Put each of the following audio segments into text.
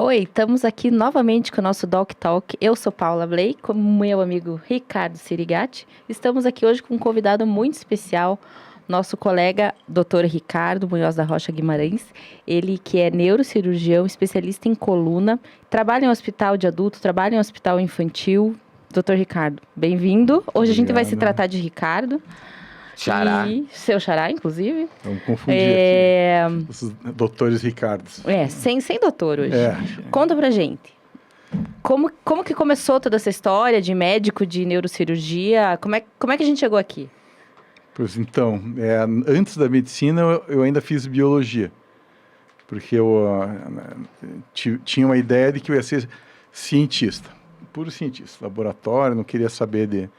Oi, estamos aqui novamente com o nosso Doc Talk. Eu sou Paula Bley, com meu amigo Ricardo Sirigati. Estamos aqui hoje com um convidado muito especial, nosso colega Dr. Ricardo Munhoz da Rocha Guimarães. Ele que é neurocirurgião, especialista em coluna, trabalha em hospital de adulto, trabalha em hospital infantil. Dr. Ricardo, bem-vindo. Hoje a gente vai se tratar de Ricardo. Xará. E seu xará, inclusive. Vamos confundir aqui. Os doutores Ricardos. Sem doutor hoje. Conta pra gente. Como que começou toda essa história de médico, de neurocirurgia? Como é que a gente chegou aqui? Pois então, antes da medicina eu ainda fiz biologia. Porque eu tinha uma ideia de que eu ia ser cientista. Puro cientista. Laboratório, não queria saber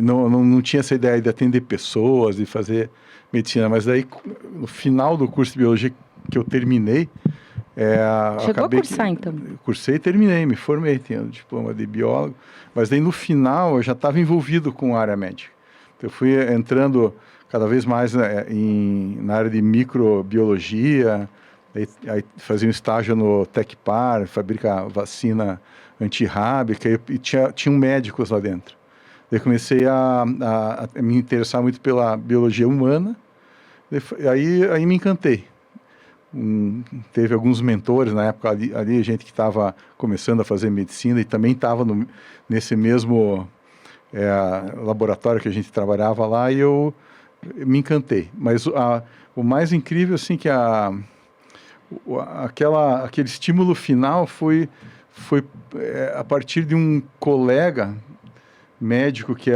não tinha essa ideia de atender pessoas, de fazer medicina, mas daí no final do curso de biologia que eu terminei, Chegou a cursar então? Cursei e terminei, me formei, tinha um diploma de biólogo, mas daí no final eu já estava envolvido com a área médica. Então, eu fui entrando cada vez mais na área de microbiologia, aí fazia um estágio no Tecpar, fabrica vacina antirrábica, e tinham médicos lá dentro. Eu comecei a me interessar muito pela biologia humana, aí me encantei. Teve alguns mentores na época ali gente que estava começando a fazer medicina e também estava nesse mesmo laboratório que a gente trabalhava lá, e eu me encantei. Mas o mais incrível, assim, que aquele estímulo final foi a partir de um colega médico que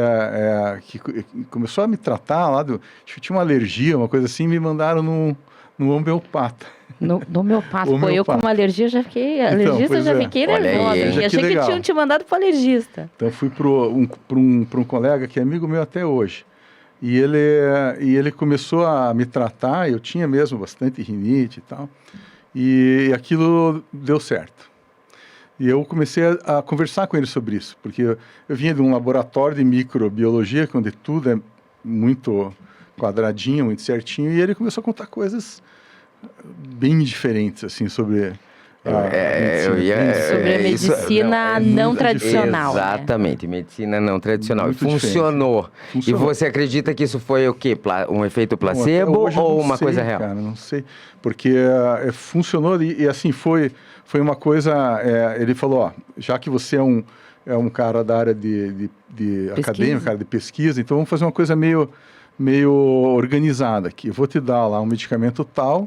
começou a me tratar lá, acho que tinha uma alergia, uma coisa assim, me mandaram no homeopata. No homeopata? Pô, eu com uma alergia já fiquei, fiquei nervosa. E achei que tinham te mandado para o alergista. Então fui para um colega que é amigo meu até hoje. E ele começou a me tratar, eu tinha mesmo bastante rinite e tal, e aquilo deu certo. E eu comecei a conversar com ele sobre isso, porque eu vinha de um laboratório de microbiologia, onde tudo é muito quadradinho, muito certinho, e ele começou a contar coisas bem diferentes, assim, sobre sobre a medicina não tradicional. Exatamente, né? Medicina não tradicional. E funcionou. E você acredita que isso foi o quê? Um efeito placebo ou uma coisa real? Cara, não sei, porque funcionou e assim, foi uma coisa, ele falou, ó, já que você é um cara da área de acadêmico, cara de pesquisa, então vamos fazer uma coisa meio organizada aqui. Eu vou te dar lá um medicamento tal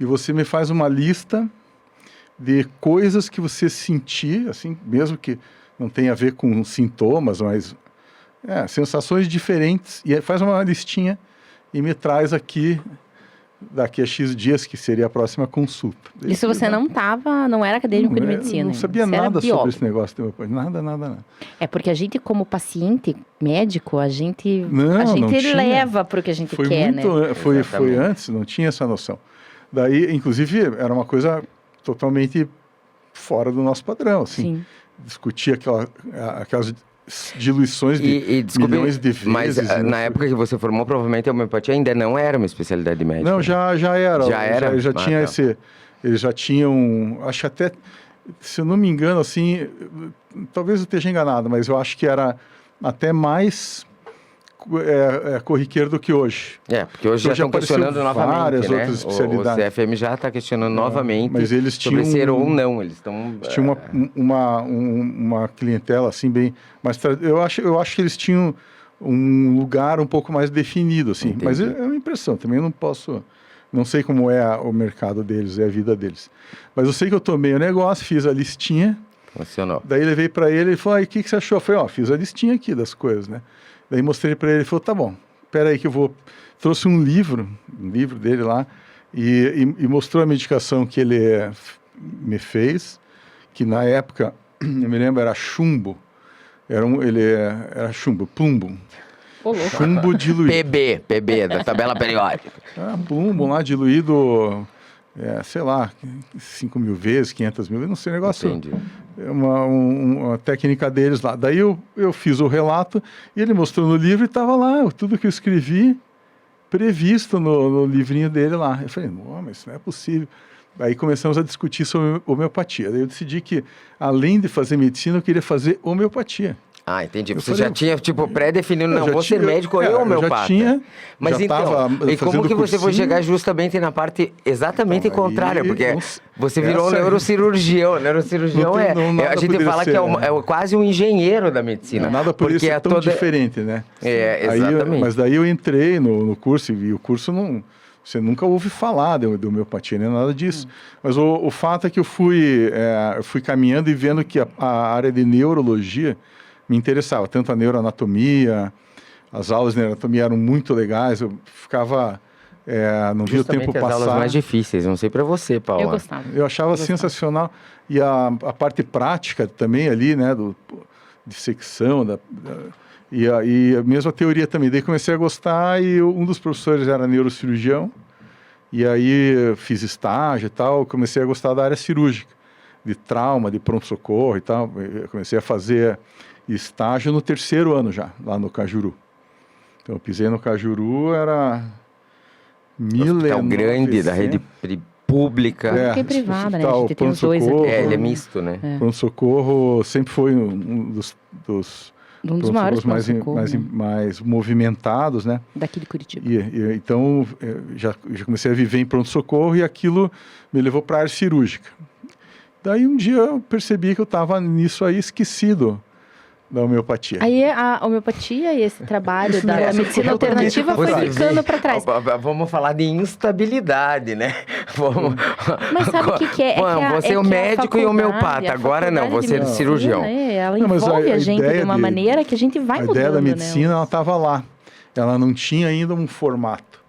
e você me faz uma lista de coisas que você sentir, assim, mesmo que não tenha a ver com sintomas, mas sensações diferentes, e aí faz uma listinha e me traz aqui, daqui a X dias, que seria a próxima consulta. Isso você não era acadêmico de medicina. Não sabia nada sobre esse negócio do meu pai, nada. É porque a gente, como paciente médico, a gente leva para o que a gente quer, né? Foi antes, não tinha essa noção. Daí, inclusive, era uma coisa totalmente fora do nosso padrão, assim. Sim. Discutir aquelas diluições de milhões de vezes. Mas na época que você formou, provavelmente a homeopatia ainda não era uma especialidade médica. Não, já era. Já era? Já tinha tá. Eles já tinham, acho até, se eu não me engano, assim, talvez eu esteja enganado, mas eu acho que era até mais corriqueiro do que hoje. Porque hoje já estão questionando novamente, várias né? outras especialidades. O CFM já está questionando novamente, mas eles sobre ser ou não. Eles estão... Tinha uma clientela assim bem... Mas eu acho que eles tinham um lugar um pouco mais definido, assim. Entendi. Mas é uma impressão, também eu não posso... Não sei como é o mercado deles, a vida deles. Mas eu sei que eu tomei o negócio, fiz a listinha. Funcionou. Daí levei para ele e falou, o que você achou? Eu falei, fiz a listinha aqui das coisas, né? Daí mostrei para ele, ele falou, tá bom, espera aí que eu vou... Trouxe um livro dele lá, e mostrou a medicação que ele me fez, que na época, eu me lembro, era chumbo. Era chumbo, plumbo. Chumbo diluído. PB, da tabela periódica. Plumbo lá, diluído, sei lá, 5.000 vezes, 500 mil, não sei, negócio... Entendi. Uma técnica deles lá. Daí eu fiz o relato e ele mostrou no livro e estava lá, tudo que eu escrevi previsto no livrinho dele lá. Eu falei, não, mas isso não é possível. Aí começamos a discutir sobre homeopatia. Daí eu decidi que, além de fazer medicina, eu queria fazer homeopatia. Ah, entendi. Você já tinha, tipo, pré-definido, não, vou ser médico ou Eu homeopata. já tinha. Mas já então, e como que você foi cursinho. chegar justamente na parte exatamente Então, contrária? aí, Porque não- você virou um essa- neurocirurgião. Neurocirurgião nada a gente poderia fala ser, que né? é quase um engenheiro da medicina. Nada poderia porque ser é tão toda... diferente, né? É, Aí, exatamente. mas daí eu entrei no curso e o curso não... Você nunca ouve falar de homeopatia, nem nada disso. Mas o fato é que eu fui caminhando e vendo que a área de neurologia me interessava. Tanto a neuroanatomia, as aulas de neuroanatomia eram muito legais. Eu ficava... não via o tempo Justamente as aulas passar. mais difíceis. Não sei pra você, Paula. Eu gostava. Eu achava sensacional. E a parte prática também ali, né, de secção, e mesmo a teoria também. Daí comecei a gostar e um dos professores era neurocirurgião. E aí fiz estágio e tal, comecei a gostar da área cirúrgica, de trauma, de pronto-socorro e tal. Eu comecei a fazer estágio no 3º ano já, lá no Cajuru. Então eu pisei no Cajuru, era... Hospital grande, da rede pública. Porque é privada, né? A gente tem os dois aqui. Ele é misto, né? Pronto-socorro sempre foi um dos Um dos maiores pronto-socorros mais movimentados, né? daqui de Curitiba. Então, já comecei a viver em pronto-socorro e aquilo me levou para a área cirúrgica. Daí, um dia, eu percebi que eu estava nisso aí, esquecido da homeopatia. Aí a homeopatia e esse trabalho da medicina alternativa foi ficando para trás. Vamos falar de instabilidade, né? Mas sabe o que é? Você é o médico e homeopata. Agora não, você é cirurgião. Ela envolve a gente de uma maneira que a gente vai mudando. A ideia da medicina, ela estava lá. Ela não tinha ainda um formato.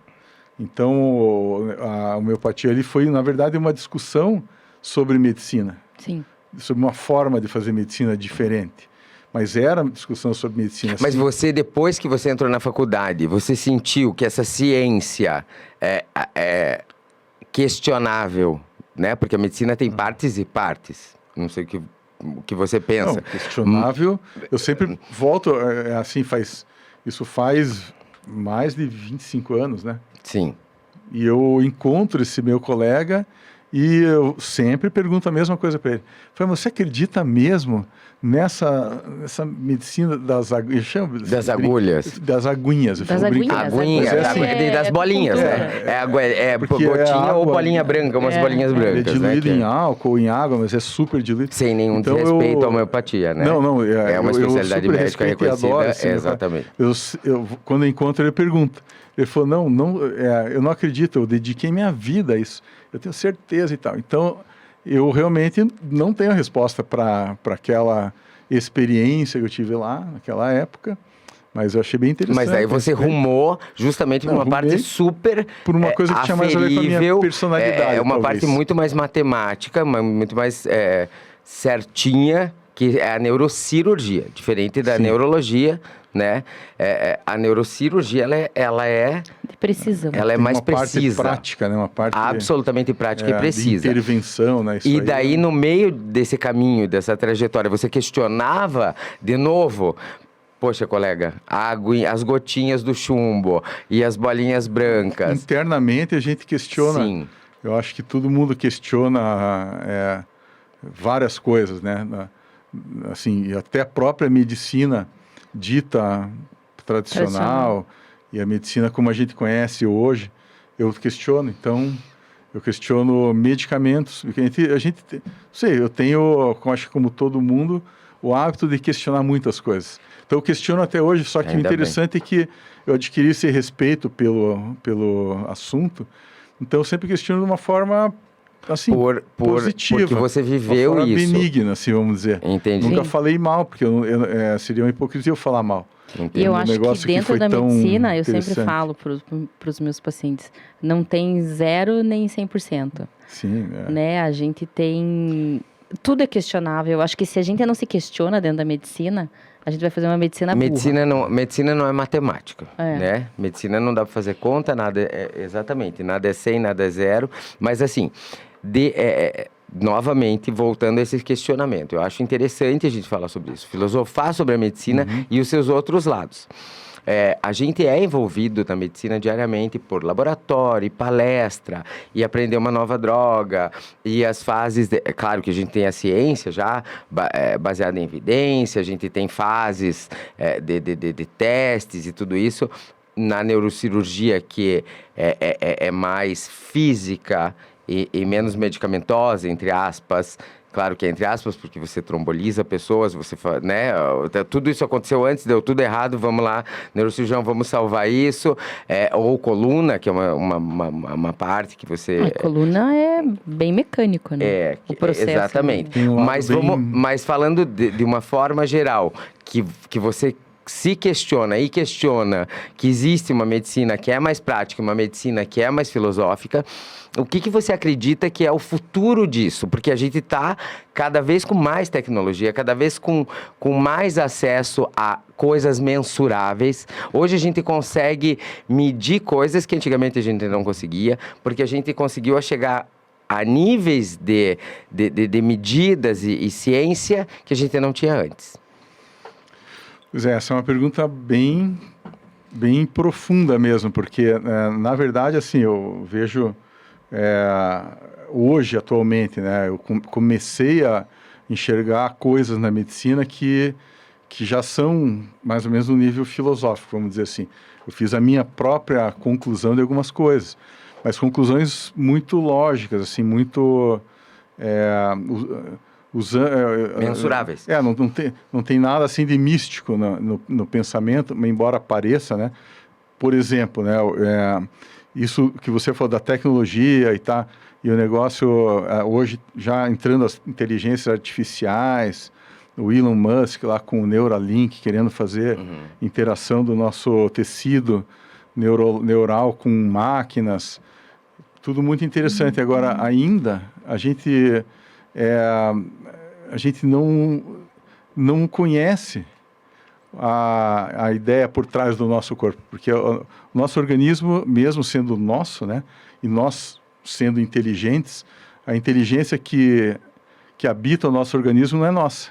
Então, a homeopatia ali foi, na verdade, uma discussão sobre medicina. Sim. Sobre uma forma de fazer medicina diferente. Mas era uma discussão sobre medicina. Mas você, depois que você entrou na faculdade, você sentiu que essa ciência é questionável, né? Porque a medicina tem partes e partes. Não sei o que você pensa. Não, questionável. Eu sempre volto, isso faz mais de 25 anos, né? Sim. E eu encontro esse meu colega e eu sempre pergunto a mesma coisa para ele. Falei, mas você acredita mesmo nessa medicina das agulhas? Das agulhas. Das aguinhas. Das aguinhas. Aguinhas, das bolinhas, né? É gotinha ou bolinha branca, umas bolinhas brancas. É diluído né? em álcool ou em água, mas é super diluído. Sem nenhum desrespeito à homeopatia, né? Não. É uma especialidade super médica respeito e reconhecida. adoro, assim, Exatamente. Quando eu encontro, ele pergunta. Ele falou, eu não acredito, eu dediquei minha vida a isso. Eu tenho certeza e tal. Então, eu realmente não tenho resposta para aquela experiência que eu tive lá, naquela época, mas eu achei bem interessante. Mas daí você rumou justamente por uma parte super por uma coisa que tinha mais a ver com a minha personalidade. É uma talvez. parte muito mais matemática, muito mais certinha, que é a neurocirurgia, diferente da neurologia, né? A neurocirurgia, ela é... De precisão. Ela é mais uma parte precisa. prática, né? Uma parte absolutamente prática e precisa. De intervenção, né? E daí, no meio desse caminho, dessa trajetória, você questionava de novo... Poxa, colega, as gotinhas do chumbo e as bolinhas brancas. Internamente, a gente questiona. Sim. Eu acho que todo mundo questiona várias coisas, né? Assim, e até a própria medicina dita tradicional e a medicina como a gente conhece hoje, eu questiono. Então, eu questiono medicamentos. Não sei, eu tenho, acho que como todo mundo, o hábito de questionar muitas coisas. Então, eu questiono até hoje, só que o interessante é que eu adquiri esse respeito pelo assunto. Então, eu sempre questiono de uma forma, assim, positiva. Porque você viveu uma forma isso. benigna, assim, vamos dizer. Entendi. Nunca falei mal, porque seria uma hipocrisia eu falar mal. E eu acho que dentro da medicina, eu sempre falo para os meus pacientes, não tem 0 nem 100%. Sim, né? A gente tem... Tudo é questionável. Eu acho que se a gente não se questiona dentro da medicina, a gente vai fazer uma medicina burra. Medicina não é matemática, né? Medicina não dá para fazer conta, nada exatamente, nada é 100, nada é 0. Mas assim, novamente, voltando a esse questionamento, eu acho interessante a gente falar sobre isso, filosofar sobre a medicina e os seus outros lados. a gente é envolvido na medicina diariamente por laboratório, palestra, e aprender uma nova droga, e as fases... É claro que a gente tem a ciência já baseada em evidência, a gente tem fases de testes e tudo isso. Na neurocirurgia, que é mais física e menos medicamentosa, entre aspas. Claro que é entre aspas, porque você tromboliza pessoas, né? Tudo isso aconteceu antes, deu tudo errado, vamos lá, neurocirurgião, vamos salvar isso. Ou coluna, que é uma parte que você... A coluna é bem mecânico, né? O processo. Exatamente. Né? Mas falando de uma forma geral, que você se questiona que existe uma medicina que é mais prática, uma medicina que é mais filosófica, o que você acredita que é o futuro disso? Porque a gente está cada vez com mais tecnologia, cada vez com mais acesso a coisas mensuráveis. Hoje a gente consegue medir coisas que antigamente a gente não conseguia, porque a gente conseguiu chegar a níveis de medidas e ciência que a gente não tinha antes. Pois é, essa é uma pergunta bem profunda mesmo, porque, na verdade, assim, eu vejo hoje, atualmente, né, eu comecei a enxergar coisas na medicina que já são mais ou menos no nível filosófico, vamos dizer assim. Eu fiz a minha própria conclusão de algumas coisas, mas conclusões muito lógicas, assim, muito... mensuráveis. Não tem nada assim de místico no pensamento, embora pareça, né? Por exemplo, né? Isso que você falou da tecnologia e o negócio hoje já entrando as inteligências artificiais, o Elon Musk lá com o Neuralink querendo fazer interação do nosso tecido neural com máquinas, tudo muito interessante. Agora, ainda a gente não conhece a ideia por trás do nosso corpo, porque o nosso organismo, mesmo sendo nosso, né, e nós sendo inteligentes, a inteligência que habita o nosso organismo não é nossa.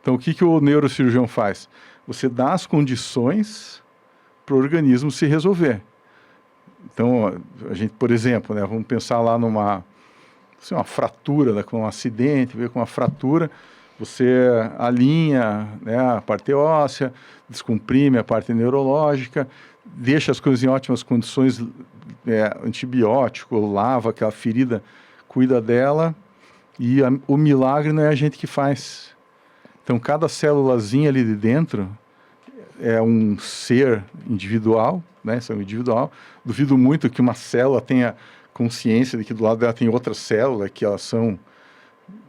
Então, o que o neurocirurgião faz? Você dá as condições para o organismo se resolver. Então, a gente, por exemplo, né, vamos pensar lá numa uma fratura, né, com um acidente, veio com uma fratura, você alinha, né, a parte óssea, descomprime a parte neurológica, deixa as coisas em ótimas condições, antibiótico, lava aquela ferida, cuida dela, e o milagre não é a gente que faz. Então, cada célulazinha ali de dentro é um ser individual, né, são individual. Duvido muito que uma célula tenha consciência de que do lado dela tem outra célula, que elas são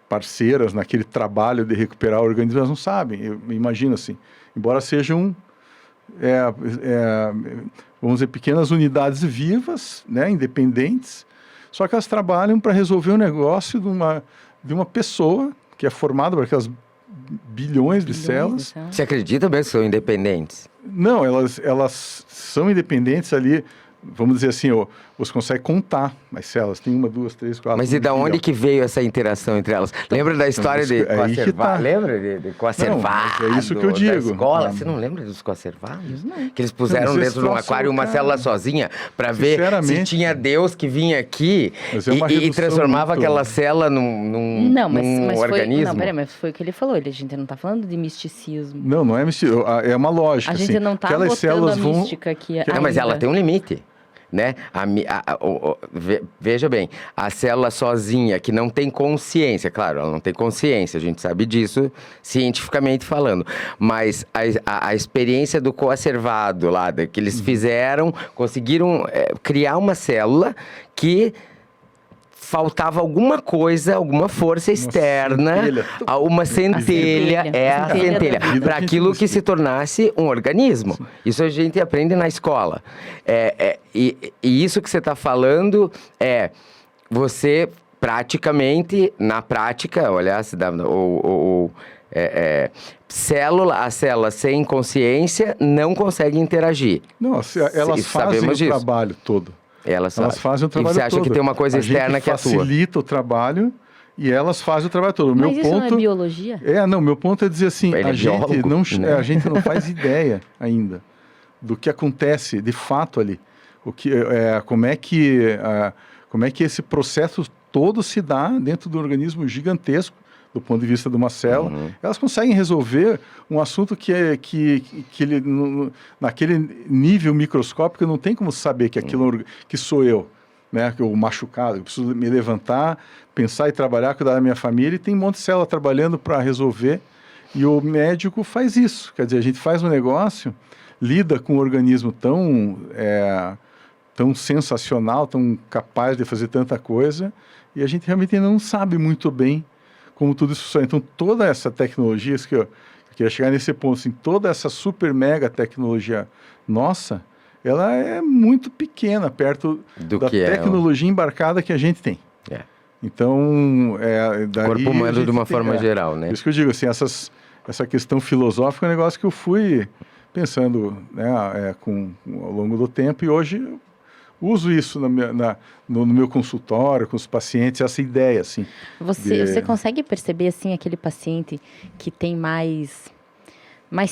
parceiras naquele trabalho de recuperar o organismo, elas não sabem. Eu imagino assim, embora sejam, vamos dizer, pequenas unidades vivas, né, independentes, só que elas trabalham para resolver o negócio de uma pessoa que é formada por aquelas bilhões de células. Você acredita mesmo que são independentes? Não, elas são independentes ali. Vamos dizer assim, você consegue contar as células. Tem 1, 2, 3, 4... Mas e da onde que veio essa interação entre elas? Lembra da história de coacervado? Lembra de coacervado? É isso que eu digo. Da escola? Você não lembra dos coacervados? Não. Que eles puseram dentro de um aquário uma célula sozinha para ver se tinha Deus que vinha aqui e transformava aquela célula num organismo. Não, peraí, mas foi o que ele falou. A gente não está falando de misticismo. Não é misticismo. É uma lógica. A gente não está botando a mística aqui. Não, mas ela tem um limite. Né? Veja bem, a célula sozinha, que não tem consciência, claro, ela não tem consciência, a gente sabe disso cientificamente falando, mas a experiência do coacervado lá, que eles fizeram, conseguiram criar uma célula que faltava alguma coisa, alguma força externa, uma centelha, a centelha, para aquilo que se tornasse um organismo. Isso a gente aprende na escola. E isso que você está falando você praticamente, na prática, olha, se dá, a célula sem consciência não consegue interagir. Não, elas fazem o trabalho todo. Elas fazem o trabalho todo. E você acha que tem uma coisa externa que atua? Facilita o trabalho e elas fazem o trabalho todo. Mas isso não é biologia? Meu ponto é dizer assim, a gente não faz ideia ainda do que acontece de fato ali. Como é que esse processo todo se dá dentro do organismo gigantesco, do ponto de vista de uma célula. Elas conseguem resolver um assunto que ele, naquele nível microscópico, não tem como saber que aquilo que sou eu, né? Que eu machucado, eu preciso me levantar, pensar e trabalhar, cuidar da minha família, e tem um monte de célula trabalhando para resolver, e o médico faz isso. Quer dizer, a gente faz um negócio, lida com um organismo tão sensacional, tão capaz de fazer tanta coisa, e a gente realmente ainda não sabe muito bem como tudo isso funciona. Então, toda essa tecnologia, isso que eu queria chegar nesse ponto, assim, toda essa super mega tecnologia nossa, ela é muito pequena perto da tecnologia embarcada que a gente tem. Então, o corpo humano de uma forma geral, né? Por isso que eu digo, assim, essa questão filosófica é um negócio que eu fui pensando, né, ao longo do tempo, e hoje eu uso isso no meu consultório, com os pacientes, essa ideia, assim. Você consegue perceber, assim, aquele paciente que tem mais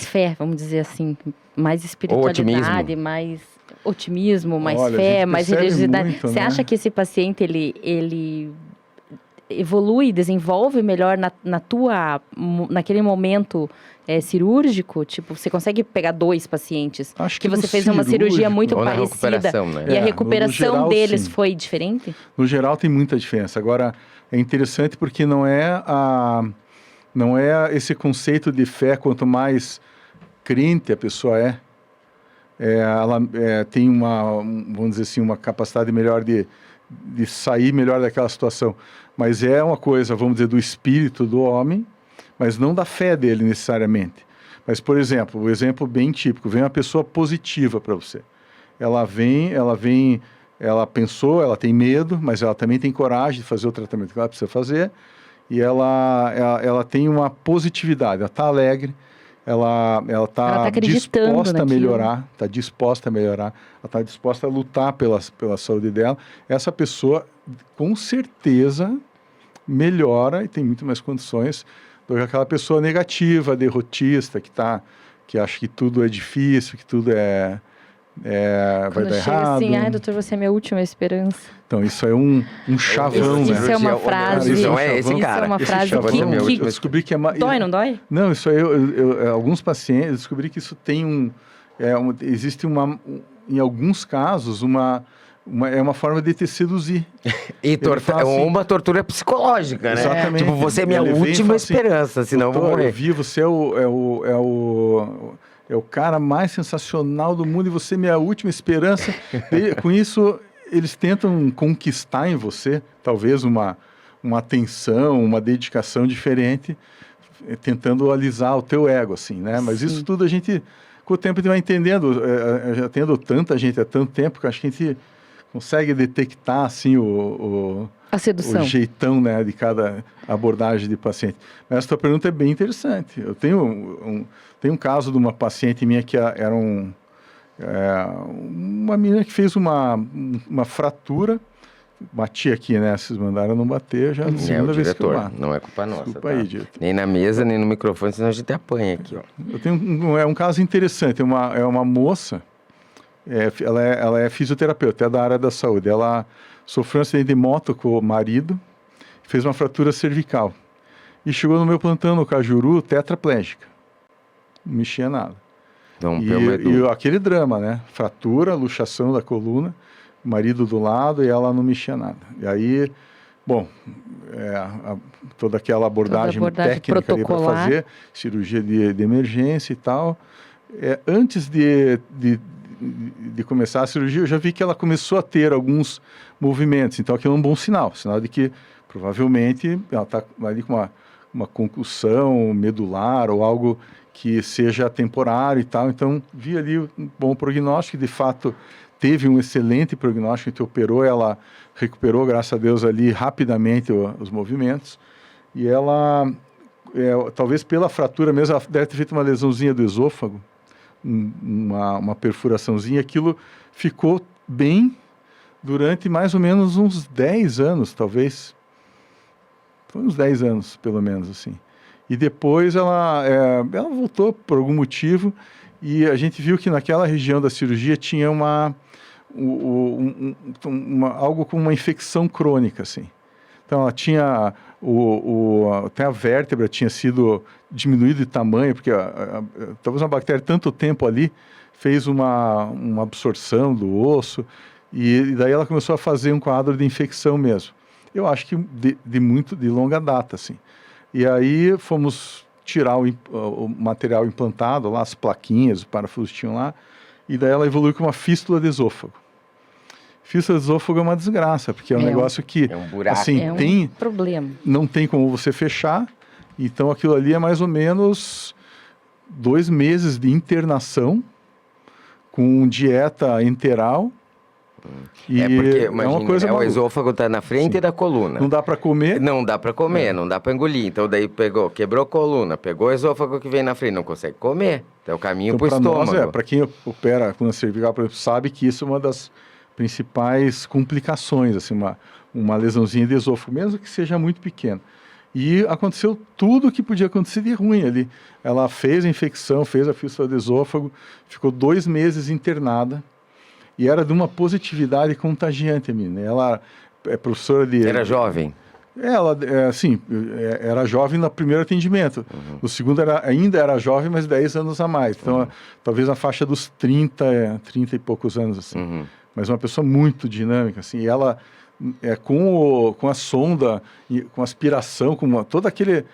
fé, vamos dizer assim, mais espiritualidade, mais otimismo, mais fé, mais religiosidade. Você acha que esse paciente, ele evolui, desenvolve melhor naquele momento cirúrgico? Tipo, você consegue pegar 2 pacientes que você fez uma cirurgia muito parecida, né? E a recuperação geral, deles sim. Foi diferente? No geral tem muita diferença. Agora, é interessante porque não é esse conceito de fé, quanto mais crente a pessoa ela tem vamos dizer assim, uma capacidade melhor de sair melhor daquela situação. Mas é uma coisa, vamos dizer, do espírito do homem, mas não da fé dele necessariamente. Mas, por exemplo, um exemplo bem típico, vem uma pessoa positiva para você. Ela pensou, ela tem medo, mas ela também tem coragem de fazer o tratamento que ela precisa fazer, e ela tem uma positividade, ela está alegre, ela está disposta a melhorar, ela está disposta a lutar pela saúde dela. Essa pessoa, com certeza, melhora e tem muito mais condições do que aquela pessoa negativa, derrotista, que acha que tudo é difícil, que tudo vai dar errado. Assim, ai, doutor, você é minha última esperança. Então, isso é um chavão, né? Isso é uma frase. Isso é esse cara. Isso é uma frase que eu descobri que é... Dói, não dói? Não, isso aí, alguns pacientes, eu descobri que isso tem existe em alguns casos, é uma forma de te seduzir. E uma tortura psicológica, né? Exatamente. Tipo, você é minha última esperança, senão eu vou morrer. Você é o cara mais sensacional do mundo e você é minha última esperança. Com isso, eles tentam conquistar em você, talvez, uma atenção, uma dedicação diferente, tentando alisar o teu ego, assim, né? Mas Sim. Isso tudo a gente, com o tempo, a gente vai entendendo. Já tendo tanta gente há tanto tempo que acho que a gente consegue detectar, assim, a sedução. O jeitão, né, de cada abordagem de paciente. Mas essa tua pergunta é bem interessante. Eu tenho um caso de uma paciente minha que era uma menina que fez uma fratura. Bati aqui, né? Vocês mandaram não bater, já é a segunda vez que eu bato. Não é culpa nossa. Desculpa aí, diretor. Nem na mesa, nem no microfone, senão a gente apanha aqui, ó. Eu tenho um caso interessante. É uma moça, ela é fisioterapeuta, é da área da saúde. Ela sofreu um acidente de moto com o marido, fez uma fratura cervical. E chegou no meu plantão no Cajuru, tetraplégica. Não mexia nada. E aquele drama, né? Fratura, luxação da coluna, marido do lado e ela não mexia nada. E aí, bom, toda aquela abordagem técnica ali para fazer, cirurgia de emergência e tal. Antes de começar a cirurgia, eu já vi que ela começou a ter alguns movimentos. Então, aquilo é um bom sinal de que provavelmente ela está ali com uma concussão medular ou algo que seja temporário e tal. Então, vi ali um bom prognóstico, de fato teve um excelente prognóstico, então operou, ela recuperou, graças a Deus, ali rapidamente os movimentos. E ela, talvez pela fratura mesmo, ela deve ter feito uma lesãozinha do esôfago, uma perfuraçãozinha, aquilo ficou bem durante mais ou menos uns 10 anos, talvez. Foi uns 10 anos, pelo menos, assim. E depois ela voltou por algum motivo e a gente viu que naquela região da cirurgia tinha algo como uma infecção crônica, assim. Então, ela tinha, até a vértebra tinha sido diminuída de tamanho, porque talvez uma bactéria tanto tempo ali fez uma absorção do osso, e daí ela começou a fazer um quadro de infecção mesmo. Eu acho que de longa data, assim. E aí fomos tirar o material implantado lá, as plaquinhas, os parafusos tinham lá, e daí ela evoluiu com uma fístula de esôfago. Fístula de esôfago é uma desgraça, porque é um negócio que, é um buraco. assim, É um problema. não tem como você fechar, então aquilo ali é mais ou menos 2 meses de internação, com dieta enteral. E porque, é uma coisa o esôfago está na frente da coluna. Não dá para comer. Não dá para comer, não dá para engolir. Então daí quebrou a coluna, pegou o esôfago que vem na frente, não consegue comer. Então é o caminho para o estômago. Para quem opera a coluna cervical, por exemplo, sabe que isso é uma das principais complicações, assim, uma lesãozinha de esôfago, mesmo que seja muito pequena. E aconteceu tudo o que podia acontecer de ruim ali. Ela fez a infecção, fez a fístula do esôfago, ficou 2 meses internada. E era de uma positividade contagiante, a menina. Ela é professora de... Era jovem? Ela, assim, era jovem no primeiro atendimento. No segundo ainda era jovem, mas 10 anos a mais. Então, talvez na faixa dos 30 e poucos anos, assim. Mas uma pessoa muito dinâmica, assim. E ela, com a sonda, com aspiração, com todo aquele...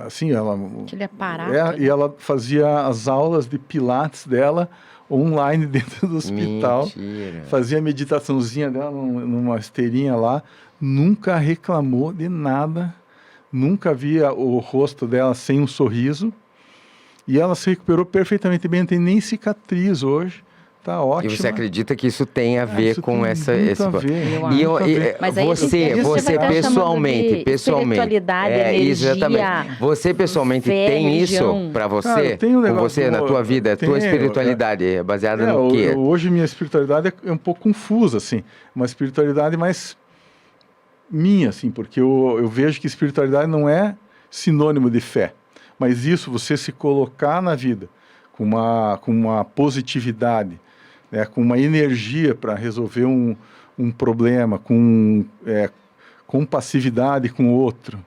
assim, Aquele aparato. E ela fazia as aulas de pilates dela online dentro do hospital. Mentira. Fazia a meditaçãozinha dela numa esteirinha lá. Nunca reclamou de nada. Nunca via o rosto dela sem um sorriso. E ela se recuperou perfeitamente bem. Não tem nem cicatriz hoje. Tá ótimo. E você acredita que isso tem a ver com essa... Muito a ver. Mas aí você vai pessoalmente, espiritualidade, exatamente. energia, Você pessoalmente fé, tem religião. isso para você? Cara, eu tenho um Com negócio você, na tua vida? Tua espiritualidade é baseada no quê? Hoje minha espiritualidade é um pouco confusa, assim. Uma espiritualidade mais minha, assim, porque eu vejo que espiritualidade não é sinônimo de fé. Mas isso, você se colocar na vida com uma positividade, né, com uma energia para resolver um problema, com compassividade com o outro.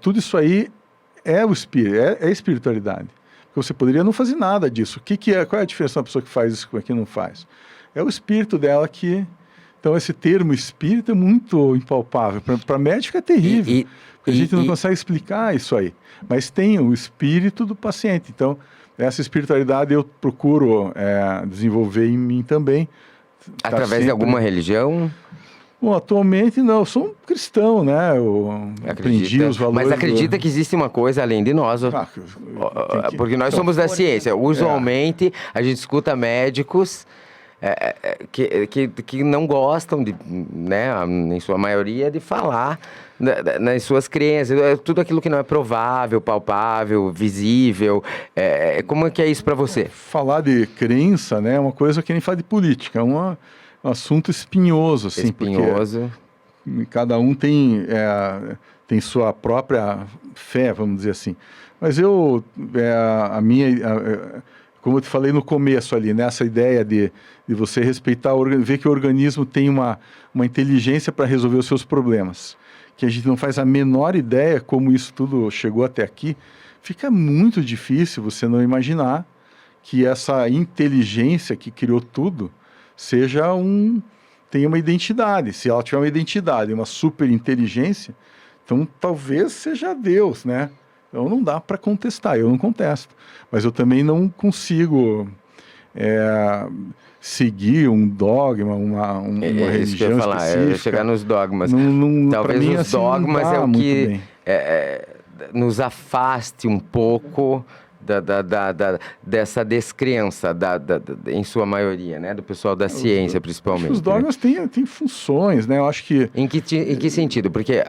Tudo isso aí é o espírito, é espiritualidade. Porque você poderia não fazer nada disso. Qual é a diferença da pessoa que faz isso com a que não faz? É o espírito dela que... Então, esse termo espírito é muito impalpável. Para médico é terrível, porque a gente não consegue explicar isso aí. Mas tem o espírito do paciente. Então, essa espiritualidade eu procuro desenvolver em mim também. Através de alguma religião? Bom, atualmente não, eu sou um cristão, né? Eu aprendi os valores. Mas acredita que existe uma coisa além de nós? Porque nós somos da ciência. Usualmente, a gente escuta médicos que não gostam, né, em sua maioria, de falar nas suas crenças, tudo aquilo que não é provável, palpável, visível. Como é que é isso para você? Falar de crença, né, é uma coisa que nem falar de política, é um assunto espinhoso, assim. Espinhoso. Cada um tem sua própria fé, vamos dizer assim. Mas como eu te falei no começo ali, nessa ideia de você respeitar, ver que o organismo tem uma inteligência para resolver os seus problemas, que a gente não faz a menor ideia como isso tudo chegou até aqui, fica muito difícil você não imaginar que essa inteligência que criou tudo tenha uma identidade. Se ela tiver uma identidade, uma super inteligência, então talvez seja Deus, né? Então não dá para contestar, eu não contesto. Mas eu também não consigo seguir um dogma, uma religião isso que eu ia falar, específica. Chegar nos dogmas. Talvez mim, os assim, dogmas é o que nos afaste um pouco dessa descrença, em sua maioria, né? Do pessoal da ciência, principalmente. Os dogmas têm funções, né? Eu acho que... Em que sentido? Porque...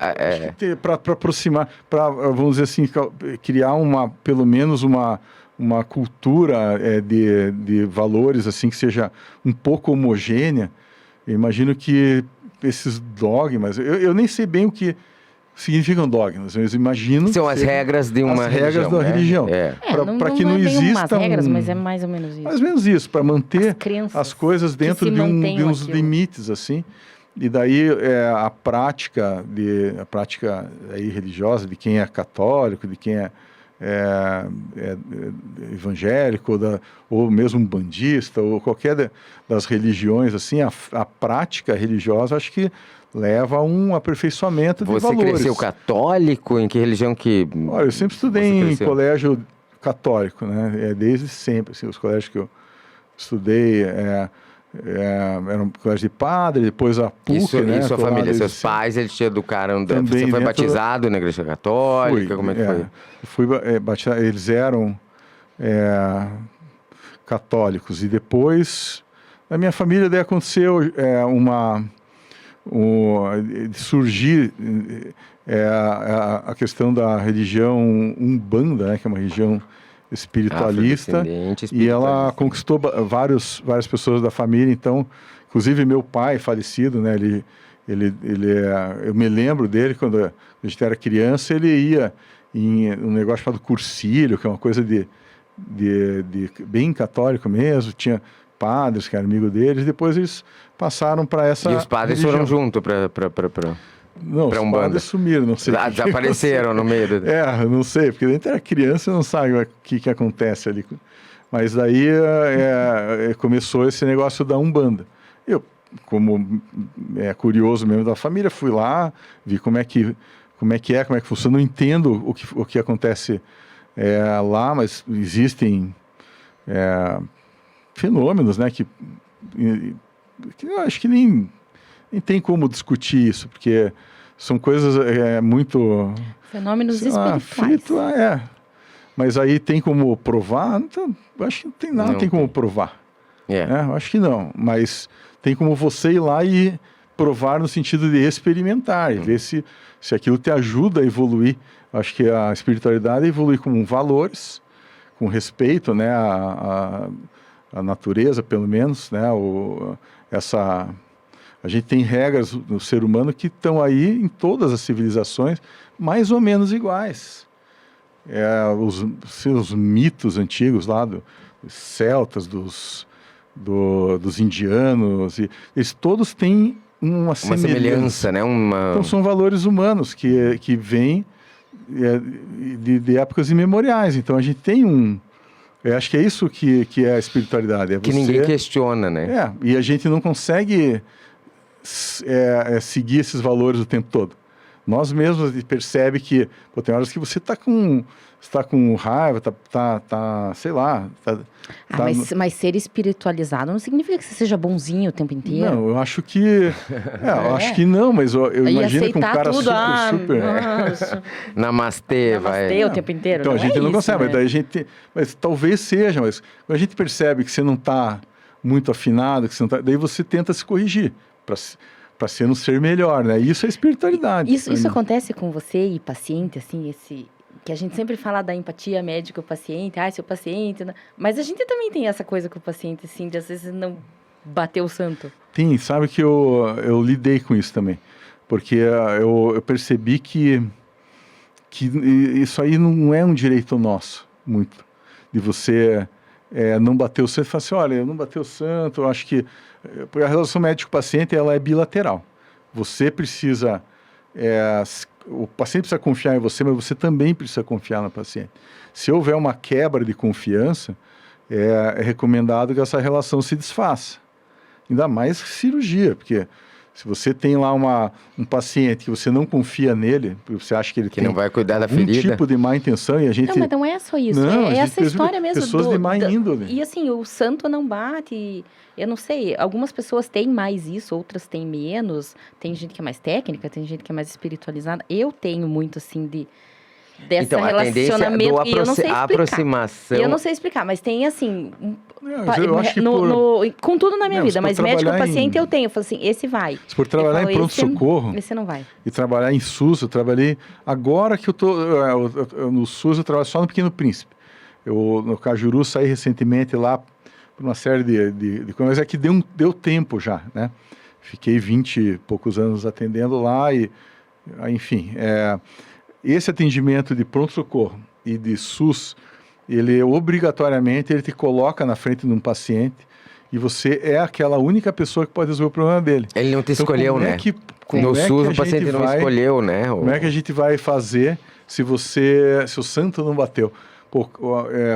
Para aproximar, vamos dizer assim, criar pelo menos uma cultura de valores assim que seja um pouco homogênea. Eu imagino que esses dogmas... Eu nem sei bem o que significam dogmas. Eles imaginam São as regras de uma religião. As regras da né? religião. Para que não é bem exista umas regras, mas é mais ou menos isso. Mais ou menos isso, para manter crenças as coisas dentro de uns aquilo. limites, assim. E daí a prática aí religiosa de quem é católico, de quem é evangélico, ou mesmo bandista, ou qualquer das religiões, assim, a prática religiosa, acho que leva a um aperfeiçoamento de valores. Você cresceu católico? Em que religião que... Olha, eu sempre estudei em colégio católico, né? Desde sempre, assim, os colégios que eu estudei eram colégio de padre, depois a PUC, né? E sua família, seus pais, eles te educaram... Você foi batizado na igreja católica? Como é que foi? Fui batizado, eles eram católicos. E depois, na minha família, daí aconteceu surgir a questão da religião Umbanda, né, que é uma religião espiritualista, e ela conquistou várias pessoas da família. Então, inclusive meu pai falecido, né, eu me lembro dele quando a gente era criança, ele ia em um negócio chamado cursilho, que é uma coisa de bem católico mesmo, tinha padres que eram amigos deles, depois eles passaram para essa... E os padres foram junto para Não, os padres sumiram, não sei. Desapareceram no meio do... não sei, porque a gente era criança e não sabe o que acontece ali. Mas daí começou esse negócio da Umbanda. Eu, como curioso mesmo da família, fui lá, vi como é que funciona. Não entendo o que acontece lá, mas existem fenômenos, né, que eu acho que nem tem como discutir isso, porque são coisas muito... Fenômenos espirituais. Mas aí tem como provar? Então, acho que não tem nada, tem como provar. Acho que não, mas tem como você ir lá e provar no sentido de experimentar, e ver se aquilo te ajuda a evoluir. Acho que a espiritualidade evolui com valores, com respeito, né, a natureza, pelo menos, né, a gente tem regras no ser humano que estão aí em todas as civilizações, mais ou menos iguais. Os mitos antigos lá dos celtas, dos indianos, eles todos têm uma semelhança, né? Então são valores humanos que vêm de épocas imemoriais. Então a gente tem acho que é isso que é a espiritualidade. Que ninguém questiona, né? E a gente não consegue seguir esses valores o tempo todo. Nós mesmos percebe que tem horas que você está com raiva, sei lá. Mas ser espiritualizado não significa que você seja bonzinho o tempo inteiro. Não, eu acho que... eu acho que não, mas eu imagino que um cara tudo, super... Namastê, vai. O tempo inteiro. Então a gente não consegue, né? mas talvez seja, mas quando a gente percebe que você não está muito afinado, daí você tenta se corrigir, para ser um ser melhor, né? Isso é espiritualidade. Isso acontece com você e paciente, assim, que a gente sempre fala da empatia médico-paciente, seu paciente... Né? Mas a gente também tem essa coisa com o paciente, assim, de às vezes não bater o santo. Tem, sabe que eu lidei com isso também, porque eu percebi que isso aí não é um direito nosso, muito, de você não bater o santo e falar assim, olha, eu não batei o santo, eu acho que... Porque a relação médico-paciente, ela é bilateral. Você precisa... o paciente precisa confiar em você, mas você também precisa confiar no paciente. Se houver uma quebra de confiança, é recomendado que essa relação se desfaça. Ainda mais cirurgia, porque se você tem lá um paciente que você não confia nele, porque você acha que ele não vai cuidar da ferida, tipo de má intenção, e a gente... Não, mas não é só isso, é essa história mesmo. Pessoas de má índole. E assim, o santo não bate... Eu não sei, algumas pessoas têm mais isso, outras têm menos. Tem gente que é mais técnica, tem gente que é mais espiritualizada. Eu tenho muito, assim, dessa relacionamento e eu não sei explicar. Aproximação. Eu não sei explicar, mas tem, assim... eu acho que com tudo na minha vida, mas médico-paciente eu tenho. Eu falo assim, esse vai. Se for trabalhar em pronto-socorro... Esse não vai. E trabalhar em SUS, eu trabalhei... Agora que eu tô... no SUS eu trabalho só no Pequeno Príncipe. No Cajuru saí recentemente lá... por uma série de coisas, mas é que deu tempo já, né? Fiquei 20 e poucos anos atendendo lá e Enfim, esse atendimento de pronto-socorro e de SUS, ele obrigatoriamente ele te coloca na frente de um paciente e você é aquela única pessoa que pode resolver o problema dele. Ele não te escolheu, como né? É que, no SUS o paciente não escolheu, né? Como é que a gente vai fazer se o santo não bateu? Pô,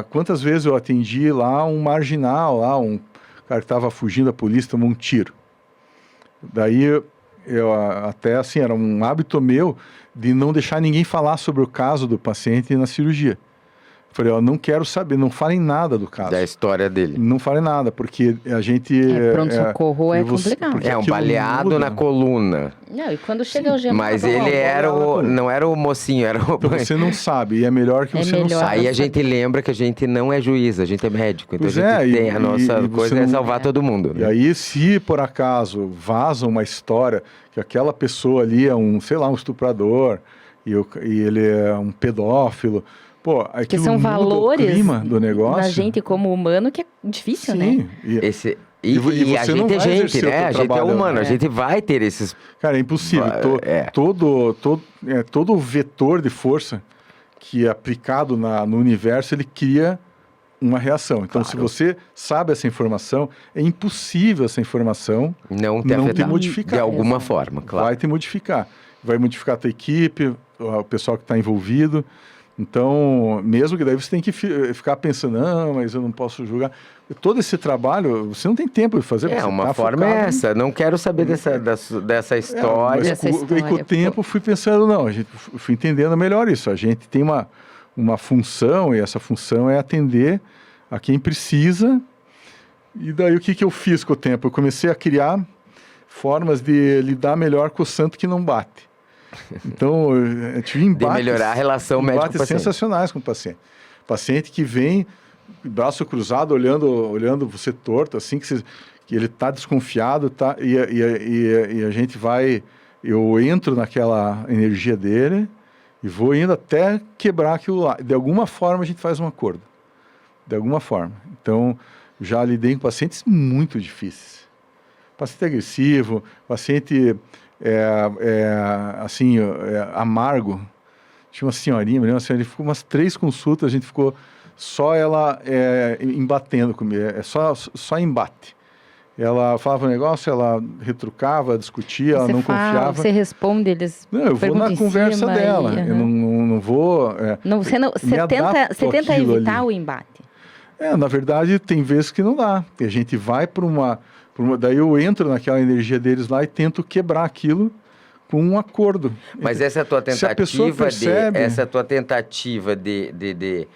quantas vezes eu atendi lá um marginal, lá um cara que estava fugindo da polícia, tomou um tiro. Daí eu até assim, era um hábito meu de não deixar ninguém falar sobre o caso do paciente na cirurgia. Falei, ó, não quero saber, não falem nada do caso. Da história dele. Não falem nada, porque a gente... pronto-socorro é complicado. Um baleado na coluna. Não, e quando chega o gema... Mas ele não era o mocinho, era o... Então você não sabe, e é melhor que você não saiba. Aí a gente lembra que a gente não é juiz, a gente é médico. Então a gente tem a nossa coisa é salvar todo mundo. Né? E aí, se por acaso vaza uma história que aquela pessoa ali é um estuprador, e ele é um pedófilo... Pô, que são valores o clima do negócio. Da gente como humano que é difícil, né? E a gente é gente, né? A gente é humano, a gente vai ter esses... Cara, é impossível. Todo vetor de força que é aplicado no universo, ele cria uma reação. Então, se você sabe essa informação, é impossível essa informação não te modificar. De alguma forma, claro. Vai te modificar. Vai modificar a tua equipe, o pessoal que está envolvido. Então, mesmo que daí você tem que ficar pensando, não, mas eu não posso julgar. Todo esse trabalho, você não tem tempo de fazer. Uma forma é essa. Não quero saber dessa história. E com o tempo fui pensando, fui entendendo melhor isso. A gente tem uma função, e essa função é atender a quem precisa. E daí o que eu fiz com o tempo? Eu comecei a criar formas de lidar melhor com o santo que não bate. Então, eu tive embates, de melhorar a relação médico-paciente. Sensacionais com o paciente. Paciente que vem, braço cruzado, olhando você torto, assim, que ele está desconfiado, e a gente vai... Eu entro naquela energia dele e vou indo até quebrar aquilo lá. De alguma forma, a gente faz um acordo. De alguma forma. Então, já lidei com pacientes muito difíceis. Paciente agressivo, paciente... amargo. Tinha uma senhorinha, ele ficou umas 3 consultas, a gente ficou só ela embatendo comigo, só embate. Ela falava um negócio, ela retrucava, discutia, ela não confiava. Você responde, eles não, eu vou na conversa dela, eu não vou... Você tenta evitar ali o embate. Na verdade, tem vezes que não dá. A gente vai para uma... Daí eu entro naquela energia deles lá e tento quebrar aquilo com um acordo. Mas essa é a tua tentativa de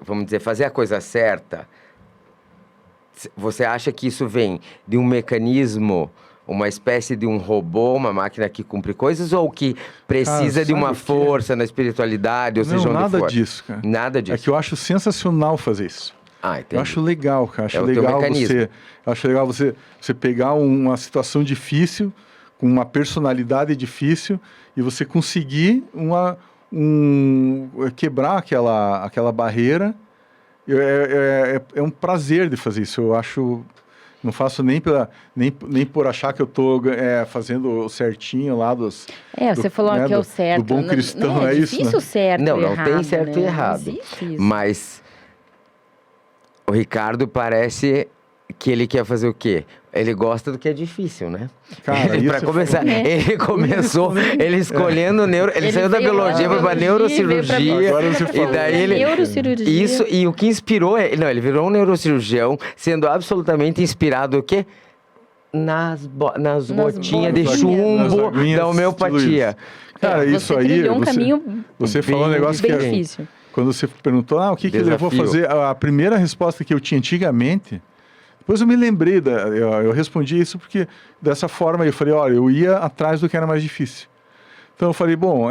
vamos dizer, fazer a coisa certa, você acha que isso vem de um mecanismo, uma espécie de um robô, uma máquina que cumpre coisas, ou que precisa de uma força na espiritualidade, ou seja, onde for? Nada disso, cara. Nada disso. É que eu acho sensacional fazer isso. Eu acho legal, cara. Acho legal você pegar uma situação difícil, com uma personalidade difícil, e você conseguir quebrar aquela barreira. É um prazer de fazer isso. Eu acho... Não faço nem por achar que eu estou fazendo certinho lá dos... você falou que é o certo. Do bom cristão, é isso? Difícil certo não errado, tem certo e errado. Mas... O Ricardo parece que ele quer fazer o quê? Ele gosta do que é difícil, né? Cara, para começar, ele começou, ele escolhendo ele saiu da biologia para neurocirurgia, e daí ele isso, e o que inspirou ele virou um neurocirurgião, sendo absolutamente inspirado o quê? Nas gotinhas de chumbo da homeopatia. Cara, isso aí, você falou um negócio que é difícil. Quando você perguntou, o que levou a fazer, a primeira resposta que eu tinha antigamente, depois eu me lembrei, eu respondi isso porque dessa forma eu falei, olha, eu ia atrás do que era mais difícil. Então eu falei, bom,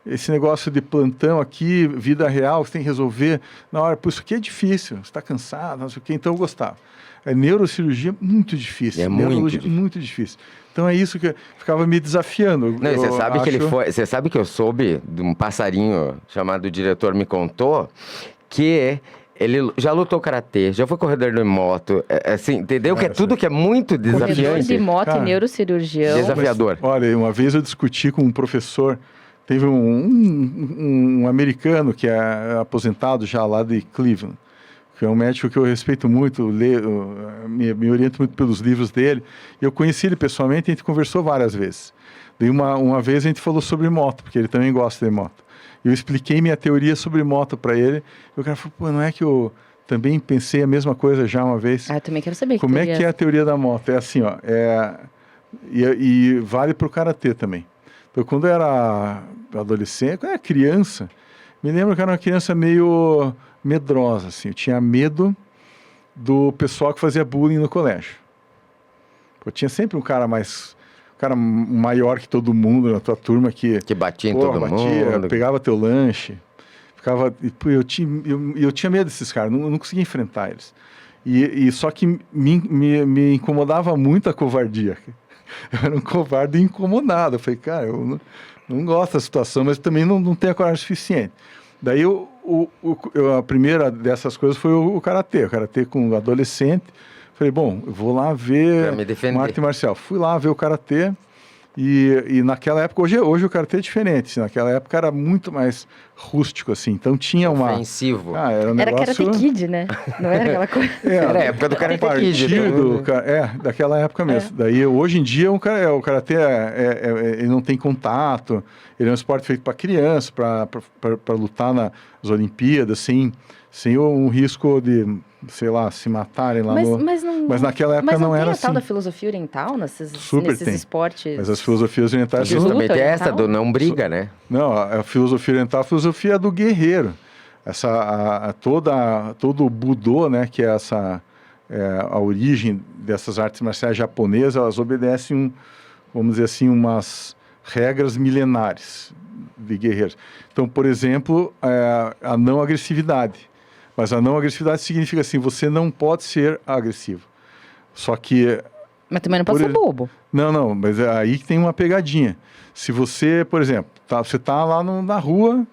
esse negócio de plantão aqui, vida real, você tem que resolver na hora, isso aqui é difícil, você está cansado, não sei o quê, então eu gostava. Neurocirurgia muito difícil. Muito difícil. Então é isso que ficava me desafiando. Não, você sabe que eu soube de um passarinho chamado diretor me contou que Ele já lutou karatê, já foi corredor de moto, assim, entendeu? Que é tudo que é muito Corredor desafiante. de moto Cara, e neurocirurgião. Desafiador. Olha, uma vez eu discuti com um professor, teve um americano que é aposentado já lá de Cleveland, que é um médico que eu respeito muito, me oriento muito pelos livros dele. Eu conheci ele pessoalmente e a gente conversou várias vezes. Daí uma vez a gente falou sobre moto, porque ele também gosta de moto. Eu expliquei minha teoria sobre moto para ele, e o cara falou, pô, não é que eu também pensei a mesma coisa já uma vez? Ah, eu também quero saber. Como é que é a teoria da moto? É assim, ó, e vale para o karatê também. Então, quando eu era adolescente, quando eu era criança, me lembro que eu era uma criança meio medrosa, assim. Eu tinha medo do pessoal que fazia bullying no colégio. Eu tinha sempre um cara maior que todo mundo na tua turma que batia em todo mundo. Pegava teu lanche, eu tinha medo desses caras, não conseguia enfrentar eles. E só que me incomodava muito a covardia. Eu era um covarde incomodado. Eu falei, cara, eu não gosto da situação, mas também não tenho a coragem suficiente. Daí a primeira dessas coisas foi o karatê. O karatê com adolescente. Falei, bom, eu vou lá ver uma arte marcial. Fui lá ver o karatê. E naquela época, hoje o karatê é diferente, assim, naquela época era muito mais rústico, assim, então tinha uma... Ofensivo. Era um negócio... Era Karate Kid, né? Não era aquela coisa... Era a época do Karate Kid. Daquela época mesmo. Daí, hoje em dia, o karatê ele não tem contato, ele é um esporte feito para criança, para lutar nas Olimpíadas, sem um risco de... sei lá, se matarem lá mas naquela época não era assim. Mas não tem a tal da filosofia oriental nesses esportes? Mas as filosofias orientais... Justamente essa do não briga, né? Não, a filosofia oriental, a filosofia do guerreiro. Todo o Budô, né, que é a origem dessas artes marciais japonesas, elas obedecem, vamos dizer assim, umas regras milenares de guerreiros. Então, por exemplo, a não agressividade. Mas a não agressividade significa assim, você não pode ser agressivo. Só que... Mas também não pode ser bobo. Não, mas é aí que tem uma pegadinha. Se você, por exemplo, você está lá na rua,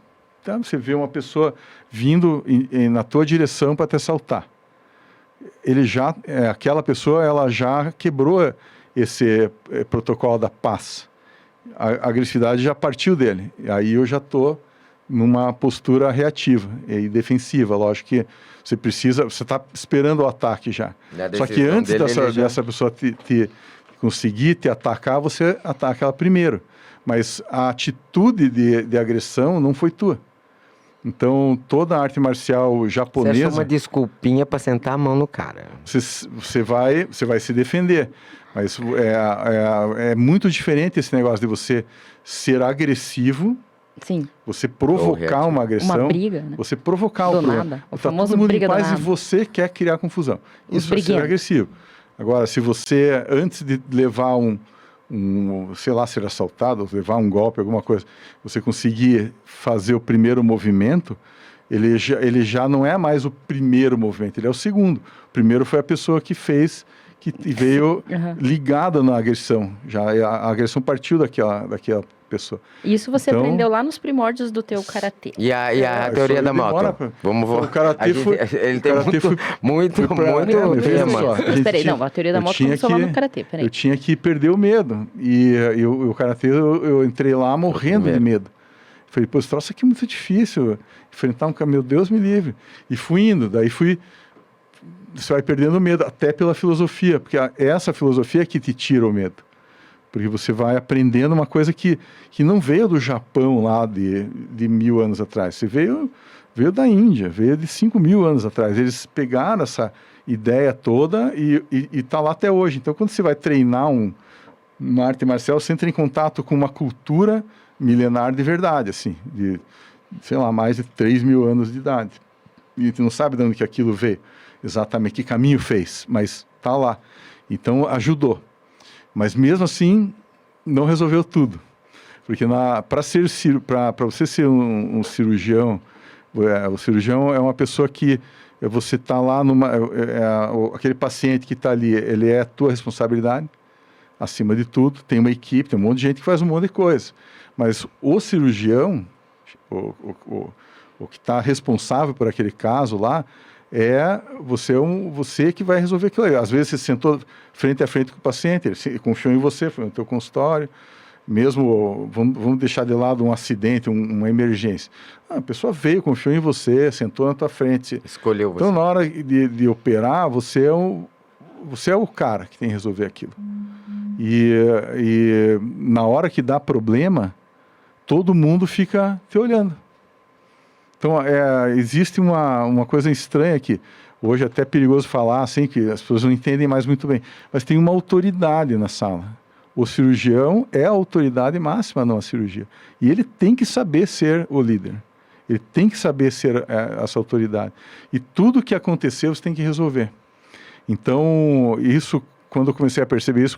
tá, você vê uma pessoa vindo na tua direção para te assaltar. Aquela pessoa, ela já quebrou esse protocolo da paz. A agressividade já partiu dele. E aí eu já estou... numa postura reativa e defensiva. Lógico que você está esperando o ataque já. Só que antes dessa pessoa conseguir te atacar, você ataca ela primeiro. Mas a atitude de agressão não foi tua. Então, toda a arte marcial japonesa... Você achou uma desculpinha para sentar a mão no cara. Você vai se defender. Mas é muito diferente esse negócio de você ser agressivo. Sim. Você provocar uma agressão. Uma briga, né? Você provocar o problema. Nada. O tá famoso todo mundo briga em paz do e nada. você quer criar confusão. Isso vai ser agressivo. Agora, se você, antes de levar sei lá, ser assaltado, levar um golpe, alguma coisa, você conseguir fazer o primeiro movimento, ele já não é mais o primeiro movimento, ele é o segundo. O primeiro foi a pessoa que fez, que veio ligada na agressão. Já a agressão partiu daquela pessoa. Isso você aprendeu lá nos primórdios do teu karatê. E a teoria da moto? O karatê foi... Ele tem muito tema. Peraí, não, a teoria da moto começou lá no karatê, peraí. Eu tinha que perder o medo. E o karatê, eu entrei lá morrendo de medo. Falei, pô, esse troço aqui é muito difícil. Enfrentar um cara, meu Deus me livre. E fui indo, você vai perdendo o medo, até pela filosofia, porque é essa filosofia que te tira o medo. Porque você vai aprendendo uma coisa que não veio do Japão lá de 1000 anos atrás. Você veio da Índia, veio de 5.000 anos atrás. Eles pegaram essa ideia toda e está lá até hoje. Então, quando você vai treinar uma arte marcial, você entra em contato com uma cultura milenar de verdade, assim, de, sei lá, mais de 3.000 anos de idade. E tu não sabe de onde que aquilo veio, exatamente que caminho fez, mas está lá. Então, ajudou. Mas mesmo assim, não resolveu tudo. Porque para você ser um cirurgião, o cirurgião é uma pessoa que você está lá aquele paciente que está ali, ele é a tua responsabilidade, acima de tudo. Tem uma equipe, tem um monte de gente que faz um monte de coisa. Mas o cirurgião, o que está responsável por aquele caso lá, você que vai resolver aquilo aí. Às vezes você sentou frente a frente com o paciente, ele confiou em você, foi no teu consultório, mesmo, vamos deixar de lado um acidente, uma emergência. A pessoa veio, confiou em você, sentou na tua frente. Escolheu você. Então, na hora de operar, você é o cara que tem que resolver aquilo. E na hora que dá problema, todo mundo fica te olhando. Então, existe uma coisa estranha aqui. Hoje é até perigoso falar assim, que as pessoas não entendem mais muito bem. Mas tem uma autoridade na sala. O cirurgião é a autoridade máxima numa cirurgia. E ele tem que saber ser o líder. Ele tem que saber ser essa autoridade. E tudo que aconteceu, você tem que resolver. Então, quando eu comecei a perceber isso,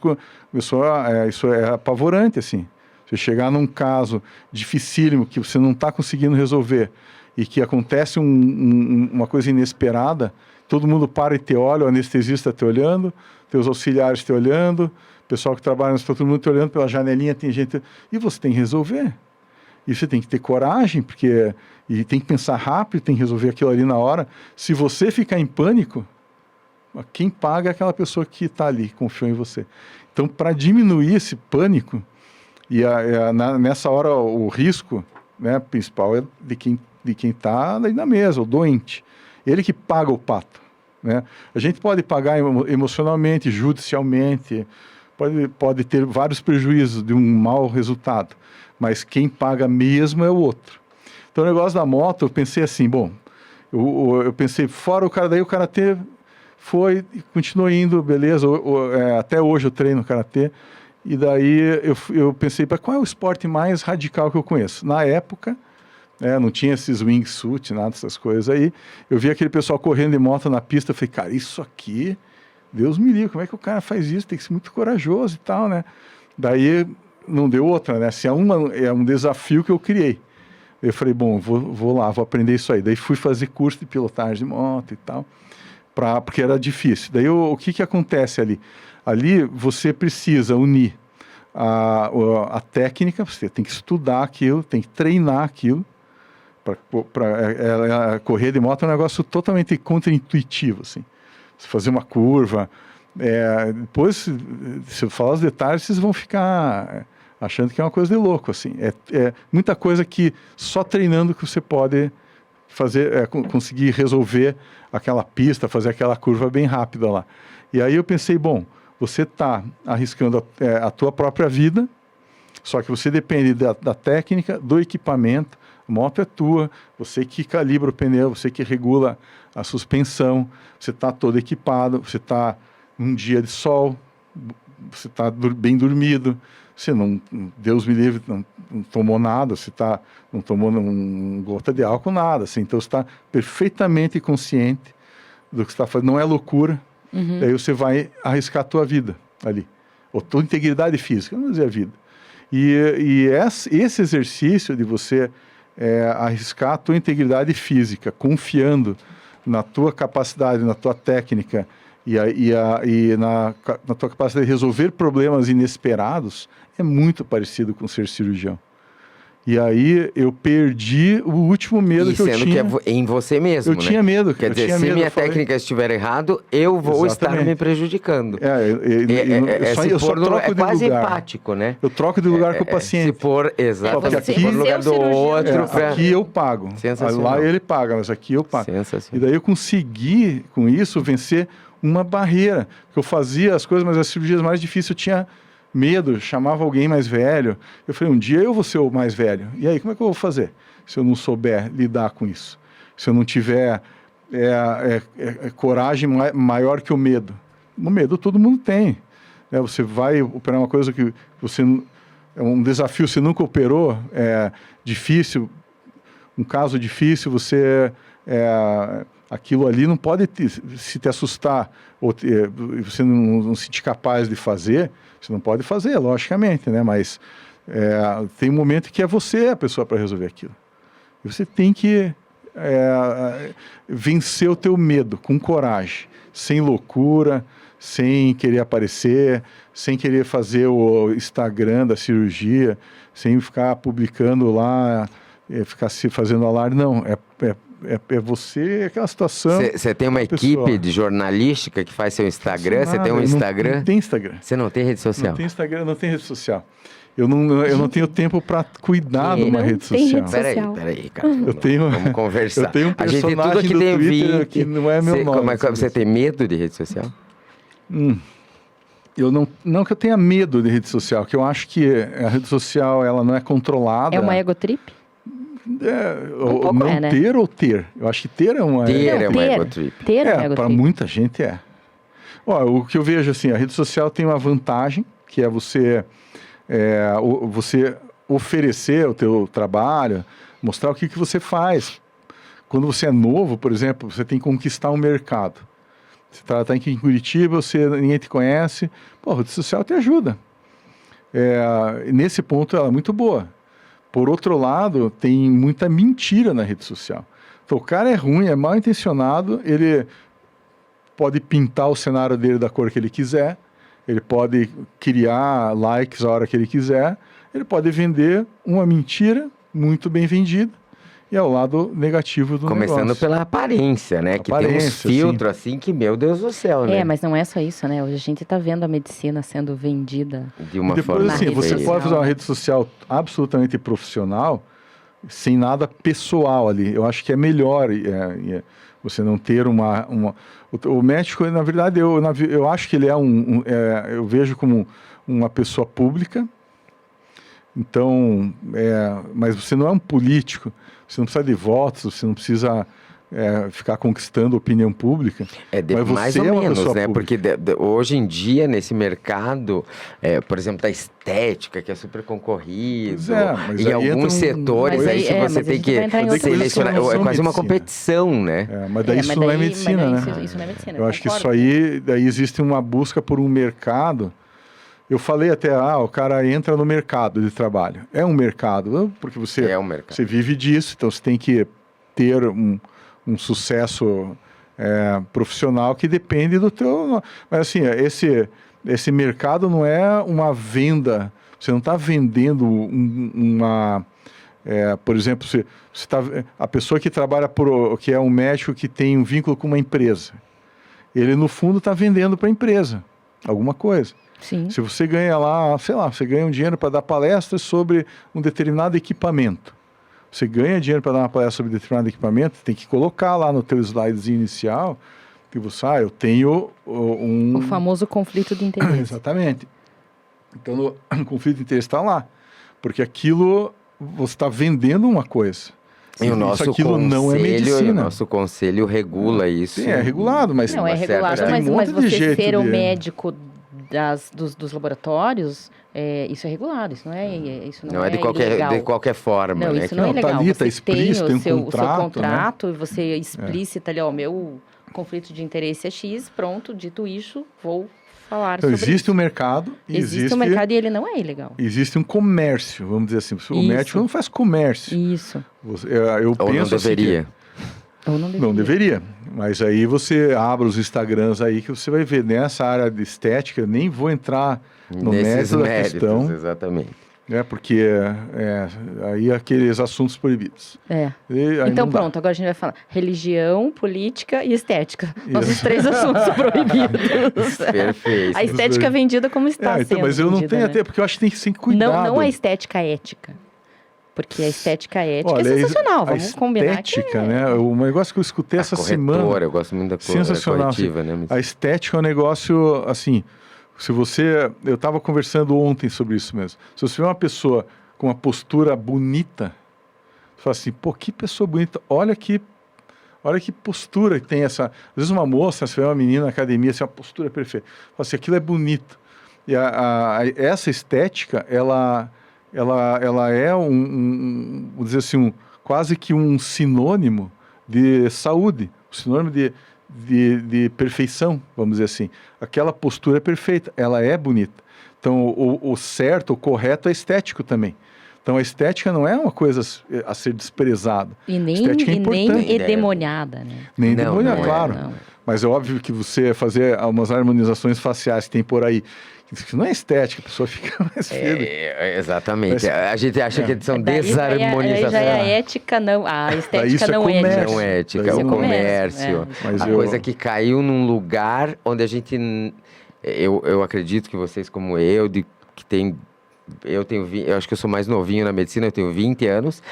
isso é apavorante, assim. Você chegar num caso dificílimo que você não está conseguindo resolver e que acontece uma coisa inesperada, todo mundo para e te olha, o anestesista te olhando, teus auxiliares te olhando, o pessoal que trabalha, todo mundo te olhando pela janelinha, tem gente... E você tem que resolver. E você tem que ter coragem, e tem que pensar rápido, tem que resolver aquilo ali na hora. Se você ficar em pânico, quem paga é aquela pessoa que está ali, confiou em você. Então, para diminuir esse pânico, nessa hora o risco, né, principal é de quem está ali na mesa, o doente. Ele que paga o pato. Né? A gente pode pagar emocionalmente, judicialmente, pode ter vários prejuízos de um mau resultado, mas quem paga mesmo é o outro. Então, o negócio da moto, eu pensei assim, eu pensei, fora o karatê foi e continuou indo, beleza, até hoje eu treino karatê, e daí eu pensei, qual é o esporte mais radical que eu conheço? Na época, não tinha esses wingsuit, nada dessas coisas aí, eu vi aquele pessoal correndo de moto na pista, eu falei, cara, isso aqui... Deus me livre, como é que o cara faz isso? Tem que ser muito corajoso e tal, né? Daí não deu outra, né? Se é um desafio que eu criei. Eu falei, vou lá, vou aprender isso aí. Daí fui fazer curso de pilotagem de moto e tal, porque era difícil. Daí o que acontece ali? Ali você precisa unir a técnica, você tem que estudar aquilo, tem que treinar aquilo. Correr de moto é um negócio totalmente contraintuitivo, assim. Você fazer uma curva, depois, se eu falar os detalhes, vocês vão ficar achando que é uma coisa de louco, assim. É muita coisa que só treinando que você pode fazer, conseguir resolver aquela pista, fazer aquela curva bem rápida lá. E aí eu pensei, você está arriscando a tua própria vida, só que você depende da técnica, do equipamento. A moto é tua, você que calibra o pneu, você que regula a suspensão, você está todo equipado, você está num dia de sol, você está bem dormido, você não, Deus me livre, não tomou nada, não tomou gota de álcool, nada. Assim, então você está perfeitamente consciente do que você está fazendo, não é loucura, daí você vai arriscar a tua vida ali, ou tua integridade física, vamos dizer a vida. E esse exercício de você arriscar a tua integridade física, confiando na tua capacidade, na tua técnica e na tua capacidade de resolver problemas inesperados, é muito parecido com ser cirurgião. E aí eu perdi o último medo que eu tinha. E sendo que é em você mesmo, eu tinha medo. Quer dizer, se minha técnica estiver errado, eu vou estar me prejudicando. Eu só troco de quase lugar. Empático, né? Eu troco de lugar com o paciente. Se pôr, exatamente, Porque se pôr no lugar do outro. Aqui eu pago. Lá ele paga, mas aqui eu pago. E daí eu consegui, com isso, vencer uma barreira. Que eu fazia as coisas, mas as cirurgias mais difíceis eu tinha medo, chamava alguém mais velho. Eu falei, um dia eu vou ser o mais velho. E aí, como é que eu vou fazer se eu não souber lidar com isso? Se eu não tiver coragem maior que o medo? O medo todo mundo tem. Você vai operar uma coisa que é um desafio, você nunca operou, é difícil, um caso difícil, aquilo ali não pode se te assustar, ou você não se sentir capaz de fazer, você não pode fazer, logicamente, né? Mas tem um momento que é você a pessoa para resolver aquilo. E você tem que vencer o teu medo com coragem, sem loucura, sem querer aparecer, sem querer fazer o Instagram da cirurgia, sem ficar publicando lá, ficar se fazendo alarde. Não, é você, aquela situação. Você tem uma pessoal. equipe de jornalística que faz seu Instagram? Você tem um Nada, Instagram? Não tem Instagram. Você não tem rede social? Não tem Instagram, não tem rede social. Eu não tenho tempo para cuidar de uma não rede tem social. rede social. Peraí, cara. Vamos conversar. Eu tenho um A gente tudo personagem aqui do tem Twitter 20. que não é meu nome. Como é que você tem medo de rede social? Eu não que eu tenha medo de rede social, que eu acho que a rede social ela não é controlada. É uma ego trip? Ou pouco não né? ter ou ter. Eu acho que ter é uma. Ter é uma ter. ego trip. Ter é uma ego Para trip. muita gente é. Ó, o que eu vejo assim, a rede social tem uma vantagem, que é você oferecer o teu trabalho, mostrar o que você faz. Quando você é novo, por exemplo, você tem que conquistar um mercado. Você está aqui em Curitiba, ninguém te conhece, a rede social te ajuda. Nesse ponto ela é muito boa. Por outro lado, tem muita mentira na rede social. Então o cara é ruim, é mal intencionado, ele pode pintar o cenário dele da cor que ele quiser, ele pode criar likes a hora que ele quiser, ele pode vender uma mentira muito bem vendida, e é o lado negativo do Começando negócio. pela aparência, né? Que tem uns Aparência, filtros assim que, meu Deus do céu, né? Mas não é só isso, né? Hoje a gente tá vendo a medicina sendo vendida. De uma E depois, forma assim, rede você social, pode fazer uma né? rede social absolutamente profissional, sem nada pessoal ali. Eu acho que é melhor você não ter uma... O médico, na verdade, eu acho que ele eu vejo como uma pessoa pública. Então, mas você não é um político, você não precisa de votos, você não precisa ficar conquistando opinião pública. Mas Mais você ou é uma menos, pessoa né? pública. Porque hoje em dia, nesse mercado, por exemplo, da estética, que é super concorrido, Pois é, mas em aí alguns entra setores, Mas aí aí- se mas você a tem gente que vai entrar em outras selecionar, coisas. é quase uma Medicina. competição, né? Mas daí isso não é medicina, mas né? Isso não é medicina. Eu acho que isso concordo. daí existe uma busca por um mercado. Eu falei até, o cara entra no mercado de trabalho. É um mercado, porque você, É um mercado. você vive disso, então você tem que ter um sucesso profissional que depende do teu... Mas assim, esse mercado não é uma venda, você não está vendendo por exemplo, a pessoa que trabalha, que é um médico que tem um vínculo com uma empresa, ele no fundo está vendendo para a empresa alguma coisa. Sim. Se você ganha lá, sei lá, você ganha um dinheiro para dar palestras sobre um determinado equipamento. Você ganha dinheiro para dar uma palestra sobre determinado equipamento, tem que colocar lá no teu slidezinho inicial que você, eu tenho O famoso conflito de interesse. Exatamente. Então, o conflito de interesse está lá. Porque aquilo, você está vendendo uma coisa. E o nosso aquilo não é medicina. o nosso conselho regula isso. Sim, é regulado, mas... Não, é uma certa- regulado, tem mas, um mas monte de você jeito ser o de- médico dos laboratórios, isso é regulado, isso não é, isso não Não é de ilegal. qualquer forma, Não, né? isso não é Não, tá legal. ali, Você tá explícito, tem tem o seu contrato, contrato e você explícita ali, meu conflito de interesse é X, pronto, dito isso, vou falar Então, sobre existe isso. um mercado e Existe um mercado e ele não é ilegal. existe um comércio, vamos dizer assim. O Isso. médico não faz comércio. Isso. Eu Ou penso não deveria. Assim Ou não que deveria. não deveria. Mas aí você abre os Instagrams aí que você vai ver. Nessa área de estética, eu nem vou entrar no Nesses mérito da méritos, questão, exatamente. porque aí aqueles assuntos proibidos. E aí Então não dá. pronto, agora a gente vai falar religião, política e estética. Nossos três assuntos proibidos. Perfeito. A estética vendida como está Então, sendo mas eu não vendida, tenho né? até, porque eu acho que tem que ser cuidado. Não a estética ética. Porque a estética ética Olha, é sensacional, a vamos combinar que estética, né? O negócio que eu escutei A essa corretora, semana. eu gosto muito da Sensacional. corretiva, assim. né? A estética é um negócio, assim, eu estava conversando ontem sobre isso mesmo. Se você vê uma pessoa com uma postura bonita, você fala assim, pô, que pessoa bonita, olha que postura que tem essa... Às vezes uma moça, você vê uma menina na academia, assim, uma postura perfeita. Fala assim, aquilo é bonito. E essa estética, ela é vamos dizer assim, quase que um sinônimo de saúde, um sinônimo de perfeição, vamos dizer assim. Aquela postura é perfeita, ela é bonita. Então, o certo, o correto é estético também. Então a estética não é uma coisa a ser desprezada. E nem, Estética é e nem importante. endemoniada, né? Nem Não, demônio, não é, claro. não. Mas é óbvio que você fazer umas harmonizações faciais que tem por aí, que não é estética, a pessoa fica mais feia. Exatamente. A gente acha que são Daí desarmonizações. já é a ética, não. A estética isso é não comércio. ética. Não ética, Daí o não comércio. Mas A coisa que caiu num lugar onde a gente... Eu acredito que vocês, como eu, que tem... Eu acho que eu sou mais novinho na medicina, eu tenho 20 anos.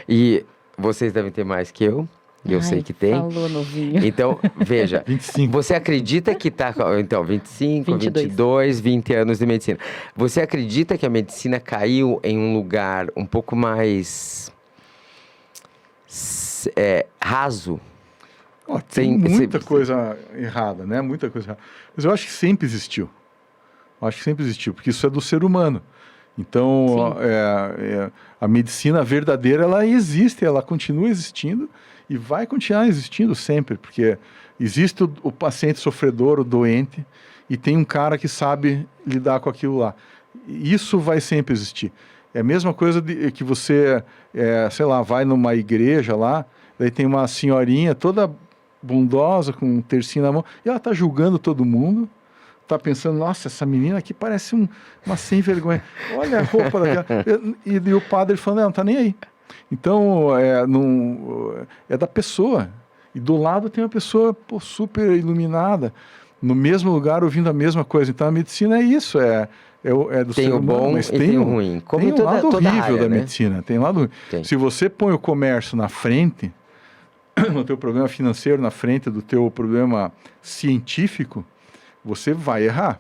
E vocês devem ter mais que eu. Eu sei que tem. Falou novinho. Então, veja, 25. você acredita que está... Então, 25, 22. 22, 20 anos de medicina. Você acredita que a medicina caiu em um lugar um pouco mais raso? Tem Sim, muita sim. coisa errada, né? Muita coisa errada. Mas eu acho que sempre existiu. Eu acho que sempre existiu, porque isso é do ser humano. Então, a medicina verdadeira, ela existe, ela continua existindo e vai continuar existindo sempre, porque existe o paciente sofredor, o doente, e tem um cara que sabe lidar com aquilo lá. Isso vai sempre existir. É a mesma coisa que você, sei lá, vai numa igreja lá, daí tem uma senhorinha toda bondosa, com um tercinho na mão, e ela está julgando todo mundo, está pensando, nossa, essa menina aqui parece uma sem vergonha. Olha a roupa daquela. E o padre falando, não está nem aí. Então, é da pessoa. E do lado tem uma pessoa super iluminada, no mesmo lugar, ouvindo a mesma coisa. Então, a medicina é isso, do Tem ser o humano, bom mas e tem o ruim. Como tem em um toda lado horrível área, da né? medicina. Tem um lado ruim. Tem. Se você põe o comércio na frente, o teu problema financeiro na frente do teu problema científico, você vai errar.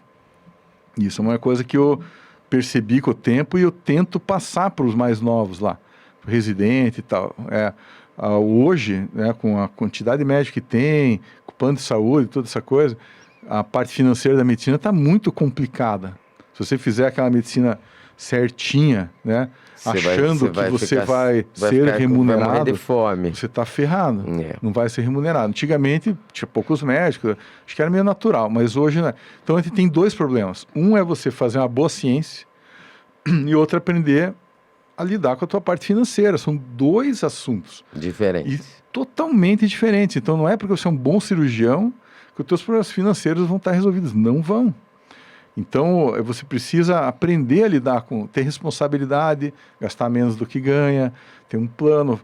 Isso é uma coisa que eu percebi com o tempo e eu tento passar para os mais novos lá, residente e tal. Hoje, né, com a quantidade de médicos que tem, com o plano de saúde, toda essa coisa, a parte financeira da medicina está muito complicada. Se você fizer aquela medicina certinha, né, achando que você vai ser vai remunerado, morrer de fome. você está ferrado. É. Não vai ser remunerado. Antigamente, tinha poucos médicos, acho que era meio natural, mas hoje, né? Então, a gente tem dois problemas. Um é você fazer uma boa ciência e outro é aprender a lidar com a tua parte financeira. São dois assuntos. Diferente. E totalmente diferentes. Então, não é porque você é um bom cirurgião que os teus problemas financeiros vão estar resolvidos. Não vão. Então, você precisa aprender a lidar com, ter responsabilidade, gastar menos do que ganha, ter um plano,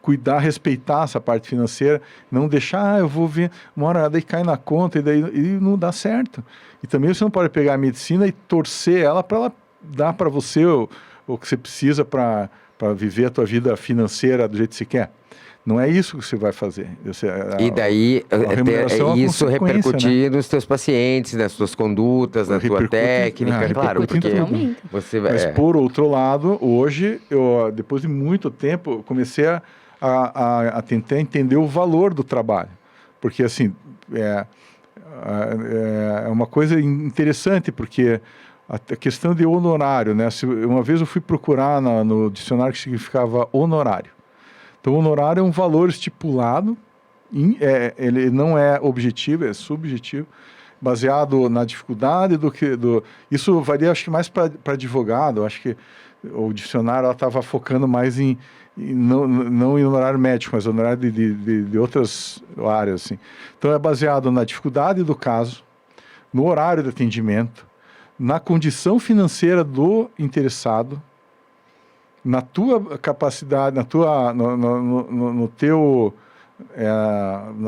cuidar, respeitar essa parte financeira, não deixar, eu vou ver, uma hora daí cai na conta e não dá certo. E também você não pode pegar a medicina e torcer ela para ela dar para você o que você precisa para viver a tua vida financeira do jeito que você quer. Não é isso que você vai fazer. E daí, isso repercutir nos teus pacientes, nas tuas condutas, na tua técnica, claro, porque você vai... Mas, por outro lado, hoje, depois de muito tempo, eu comecei a tentar entender o valor do trabalho. Porque, assim, é uma coisa interessante, porque a questão de honorário, né? Uma vez eu fui procurar no dicionário que significava honorário. Então, o honorário é um valor estipulado, ele não é objetivo, é subjetivo, baseado na dificuldade isso varia, acho que mais para advogado. Acho que o dicionário estava focando mais não em honorário médico, mas honorário de outras áreas. Assim. Então, é baseado na dificuldade do caso, no horário de atendimento, na condição financeira do interessado, na tua capacidade, na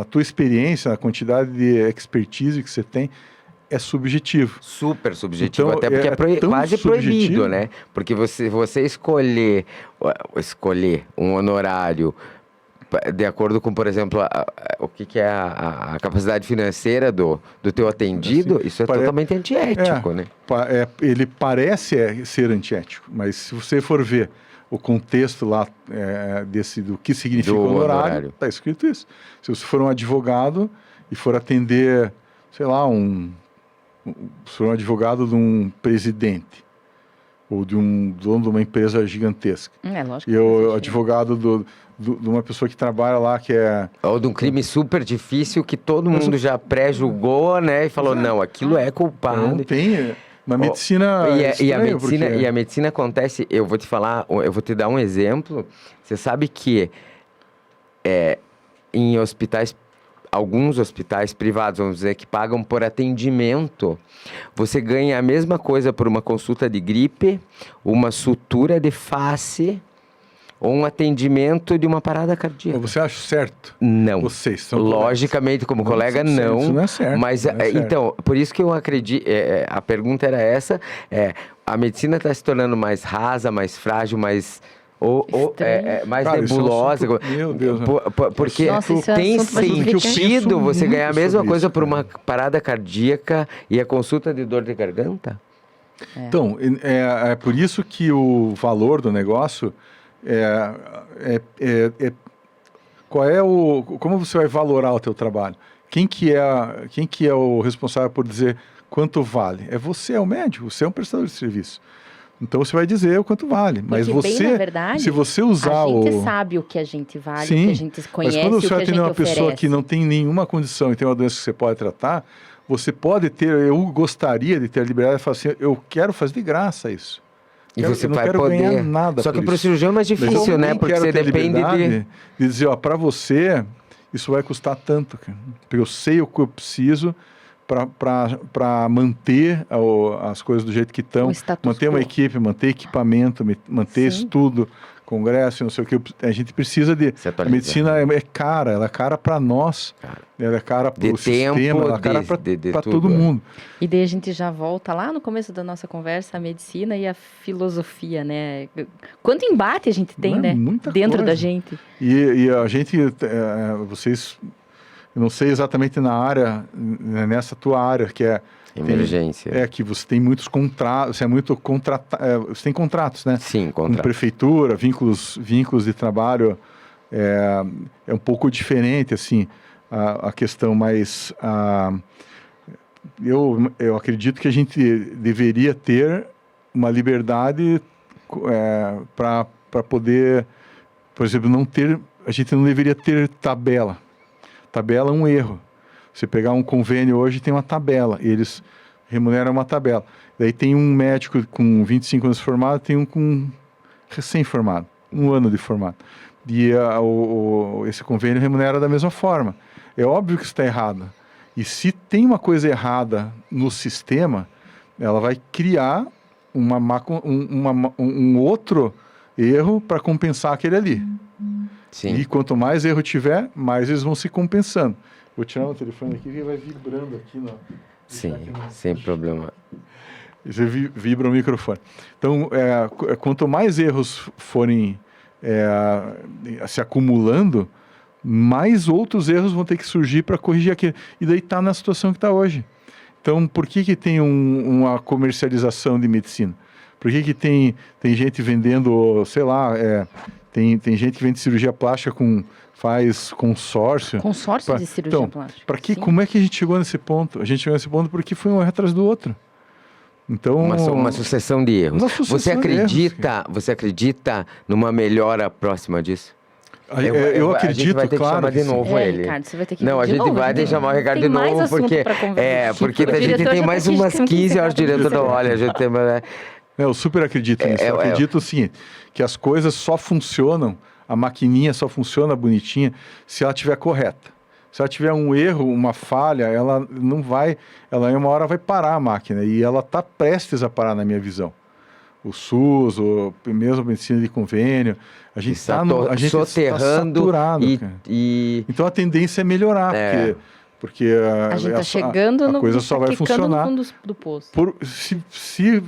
tua experiência, na quantidade de expertise que você tem, é subjetivo. Super subjetivo, Então, até porque é quase subjetivo, proibido, né? Porque você escolher um honorário de acordo com, por exemplo, o que é a capacidade financeira do teu atendido, isso é totalmente antiético, né? Ele parece ser antiético, mas se você for ver o contexto lá do que significa o honorário, está escrito isso. Se você for um advogado e for atender, sei lá, se for um advogado de um presidente ou de um dono de uma empresa gigantesca, lógico e o advogado de uma pessoa que trabalha lá que é... Ou de um crime super difícil que todo mundo já pré-julgou, né? E falou, não, aquilo é culpado. Então, Uma medicina E a medicina acontece, eu vou te falar, eu vou te dar um exemplo. Você sabe que em hospitais, alguns hospitais privados, vamos dizer, que pagam por atendimento, você ganha a mesma coisa por uma consulta de gripe, uma sutura de face ou um atendimento de uma parada cardíaca. Você acha certo? Não. Vocês são Logicamente, como colega, não. Isso não é certo. Mas, não é certo. então, por isso que eu acredito... a pergunta era essa. A medicina está se tornando mais rasa, mais frágil, mais... mais Cara, nebulosa. Meu Deus. Porque Nossa, esse é um tem assunto mais sentido você ganhar a mesma sobre coisa isso, por uma cara. parada cardíaca e a consulta de dor de garganta? Então, é por isso que o valor do negócio como você vai valorar o teu trabalho? Quem que é o responsável por dizer quanto vale? É você, é o médico, você é um prestador de serviço. Então você vai dizer o quanto vale. Mas Porque, você, bem, na verdade, se você usar a gente sabe o que a gente vale, o que a gente conhece, mas quando o você que vai a gente atender uma oferece. pessoa que não tem nenhuma condição e tem uma doença que você pode tratar, você pode ter, eu gostaria de ter a liberdade de falar assim, eu quero fazer de graça isso. E você eu não vai quero poder. ganhar nada Só que por para o isso. cirurgião é mais Mas eu difícil, né? também Porque quero você ter depende liberdade de dizer, ó, para você, isso vai custar tanto, cara. Porque eu sei o que eu preciso para manter as coisas do jeito que estão, O status manter uma quo. equipe, manter equipamento, manter Sim. estudo, congresso, não sei o que. A gente precisa de... Se A atualizar. medicina é cara, ela é cara para nós, ela é cara para De o sistema, tempo, ela é cara de para tudo, todo mundo. E daí a gente já volta lá no começo da nossa conversa, a medicina e a filosofia, né? Quanto embate a gente tem, Não, né? muita Dentro coisa. da gente. E a gente, vocês, eu não sei exatamente na área, nessa tua área, que é... Emergência. que você tem muitos contratos, você é muito você tem contratos, né? Sim, Com contrato. prefeitura, vínculos de trabalho, é um pouco diferente, assim, a questão, mas eu acredito que a gente deveria ter uma liberdade para poder, por exemplo, a gente não deveria ter tabela. Tabela é um erro. Você pegar um convênio hoje, tem uma tabela, e eles remuneram uma tabela. Daí tem um médico com 25 anos de formado, tem um com recém-formado, 1 ano de formado. E esse convênio remunera da mesma forma. É óbvio que isso está errado. E se tem uma coisa errada no sistema, ela vai criar um outro erro para compensar aquele ali. Sim. E quanto mais erro tiver, mais eles vão se compensando. Vou tirar o telefone aqui que vai vibrando aqui. Sim, sem problema. Você vibra o microfone. Então, quanto mais erros forem se acumulando, mais outros erros vão ter que surgir para corrigir aquilo. E daí está na situação que está hoje. Então, por que tem uma comercialização de medicina? Por que tem gente vendendo, sei lá, tem gente que vende cirurgia plástica faz consórcio. Consórcio de cirurgia plástica. Sim. Como é que a gente chegou nesse ponto? A gente chegou nesse ponto porque foi um erro atrás do outro. Então, uma sucessão de erros. Você acredita numa melhora próxima disso? Eu acredito, a gente vai ter que chamar de sim. novo ele. Ricardo, você vai ter que Não, a gente vai ter que chamar o Ricardo de novo, porque a gente tem mais umas 15 horas de diretor. Olha, a gente tem... Eu super acredito nisso. Eu acredito, sim, que as coisas só funcionam, a maquininha só funciona bonitinha se ela estiver correta. Se ela tiver um erro, uma falha, ela não vai... Ela em uma hora vai parar a máquina, e ela está prestes a parar na minha visão. O SUS, mesmo a medicina de convênio, a gente está saturado. Então a tendência é melhorar, porque a gente está chegando a coisa só vai funcionar no fundo do poço. Se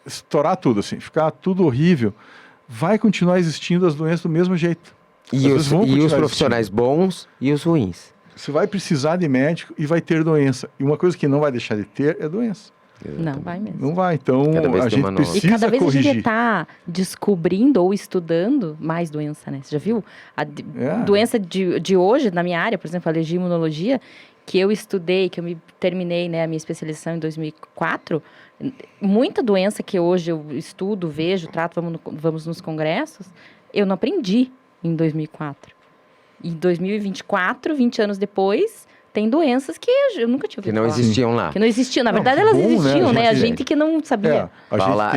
estourar tudo, assim, ficar tudo horrível, vai continuar existindo as doenças do mesmo jeito. E os profissionais bons e os ruins. Você vai precisar de médico e vai ter doença. E uma coisa que não vai deixar de ter é doença. Não vai mesmo. Não vai, então a gente precisa E cada vez corrigir. a gente está descobrindo ou estudando mais doença, né? Você já viu? A doença de hoje, na minha área, por exemplo, a alergia e imunologia, que eu estudei, que eu terminei, né, a minha especialização em 2004, muita doença que hoje eu estudo, vejo, trato, vamos nos congressos, eu não aprendi em 2004. Em 2024, 20 anos depois, tem doenças que eu nunca tinha ouvido Que não falar. existiam lá. Que não existiam. Na Não, verdade, que elas bom, né? existiam, né? A Gente- gente que não sabia. Paula,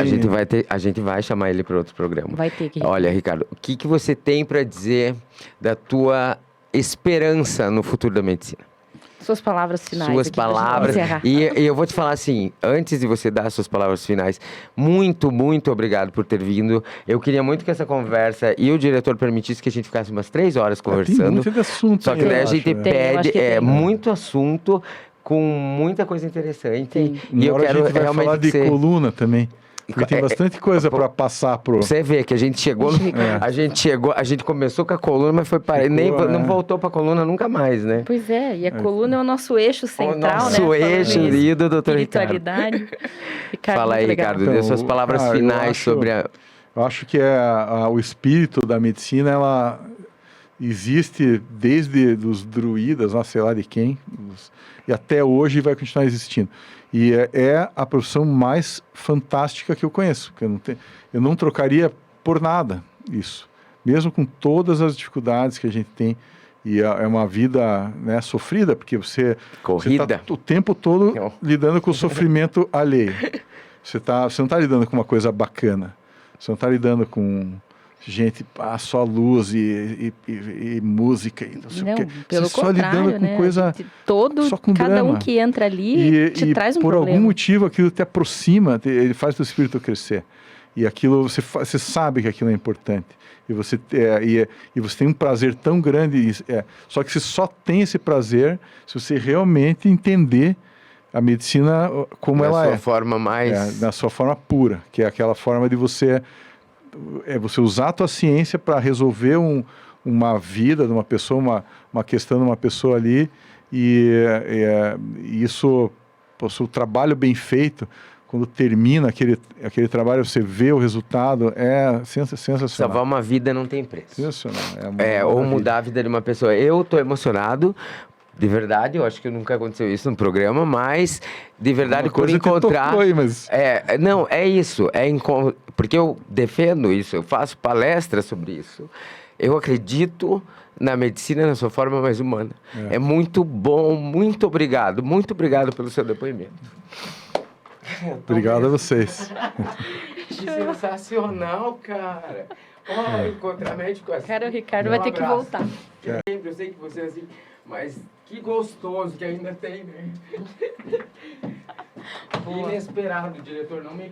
tem- a gente vai chamar ele para outro programa. Vai ter que... Olha, Ricardo, o que você tem para dizer da tua esperança no futuro da medicina? Suas palavras finais. Suas aqui pra gente palavras. encerrar. E eu vou te falar assim, antes de você dar as suas palavras finais, muito, muito obrigado por ter vindo. Eu queria muito que essa conversa e o diretor permitisse que a gente ficasse umas 3 horas Tem conversando. muito de assunto Só que aí, daí eu a gente acho, né? Tem, eu acho pede que tem. muito assunto com muita coisa interessante. Tem. E eu Uma hora quero a gente vai realmente falar que de você... coluna também. Porque tem É, bastante coisa para passar pro... Você vê que a gente chegou, a gente começou com a coluna, mas foi para nem Ficou, não né? voltou para a coluna nunca mais, né? Pois é, e a coluna é o nosso eixo central, nosso né? eixo, Falando em querido doutor Ricardo. espiritualidade. Ricardo, Fala aí, muito legal. Ricardo, dê suas palavras eu finais acho- sobre a... Eu acho que o espírito da medicina, ela existe desde os druidas, não sei lá de quem, e até hoje vai continuar existindo. E é a profissão mais fantástica que eu conheço. Que eu não trocaria por nada isso. Mesmo com todas as dificuldades que a gente tem. E é uma vida, né, sofrida, porque você Corrida. tá o tempo todo Não. lidando com o sofrimento alheio. Você não está lidando com uma coisa bacana. Você não está lidando com gente, só luz e música. E não sei o Não, quê. pelo Você só lidando contrário, com né? coisa... Só com cada drama. um que entra ali te traz um por problema. algum motivo aquilo te aproxima, ele faz o teu espírito crescer. E aquilo, você sabe que aquilo é importante. E você tem um prazer tão grande. Só que você só tem esse prazer se você realmente entender a medicina como na ela sua é. forma mais... Na sua forma pura, que é aquela forma de você usar a tua ciência para resolver uma vida de uma pessoa, uma questão de uma pessoa ali, e isso, o seu trabalho bem feito, quando termina aquele trabalho, você vê o resultado, é sensacional. Salvar uma vida não tem preço. Sensacional. Ou maravilha. mudar a vida de uma pessoa. Eu tô emocionado, de verdade, eu acho que nunca aconteceu isso no programa, mas de verdade Uma por coisa te encontrar... tocou aí, mas... Não, é isso, porque eu defendo isso, eu faço palestras sobre isso. Eu acredito na medicina na sua forma mais humana. É muito bom, muito obrigado pelo seu depoimento. Obrigado a vocês. Que sensacional, cara. Encontrar médico assim. Cara, o Ricardo vai ter que voltar. Eu sei que você é assim, mas que gostoso que ainda tem, né? Inesperado, diretor, não me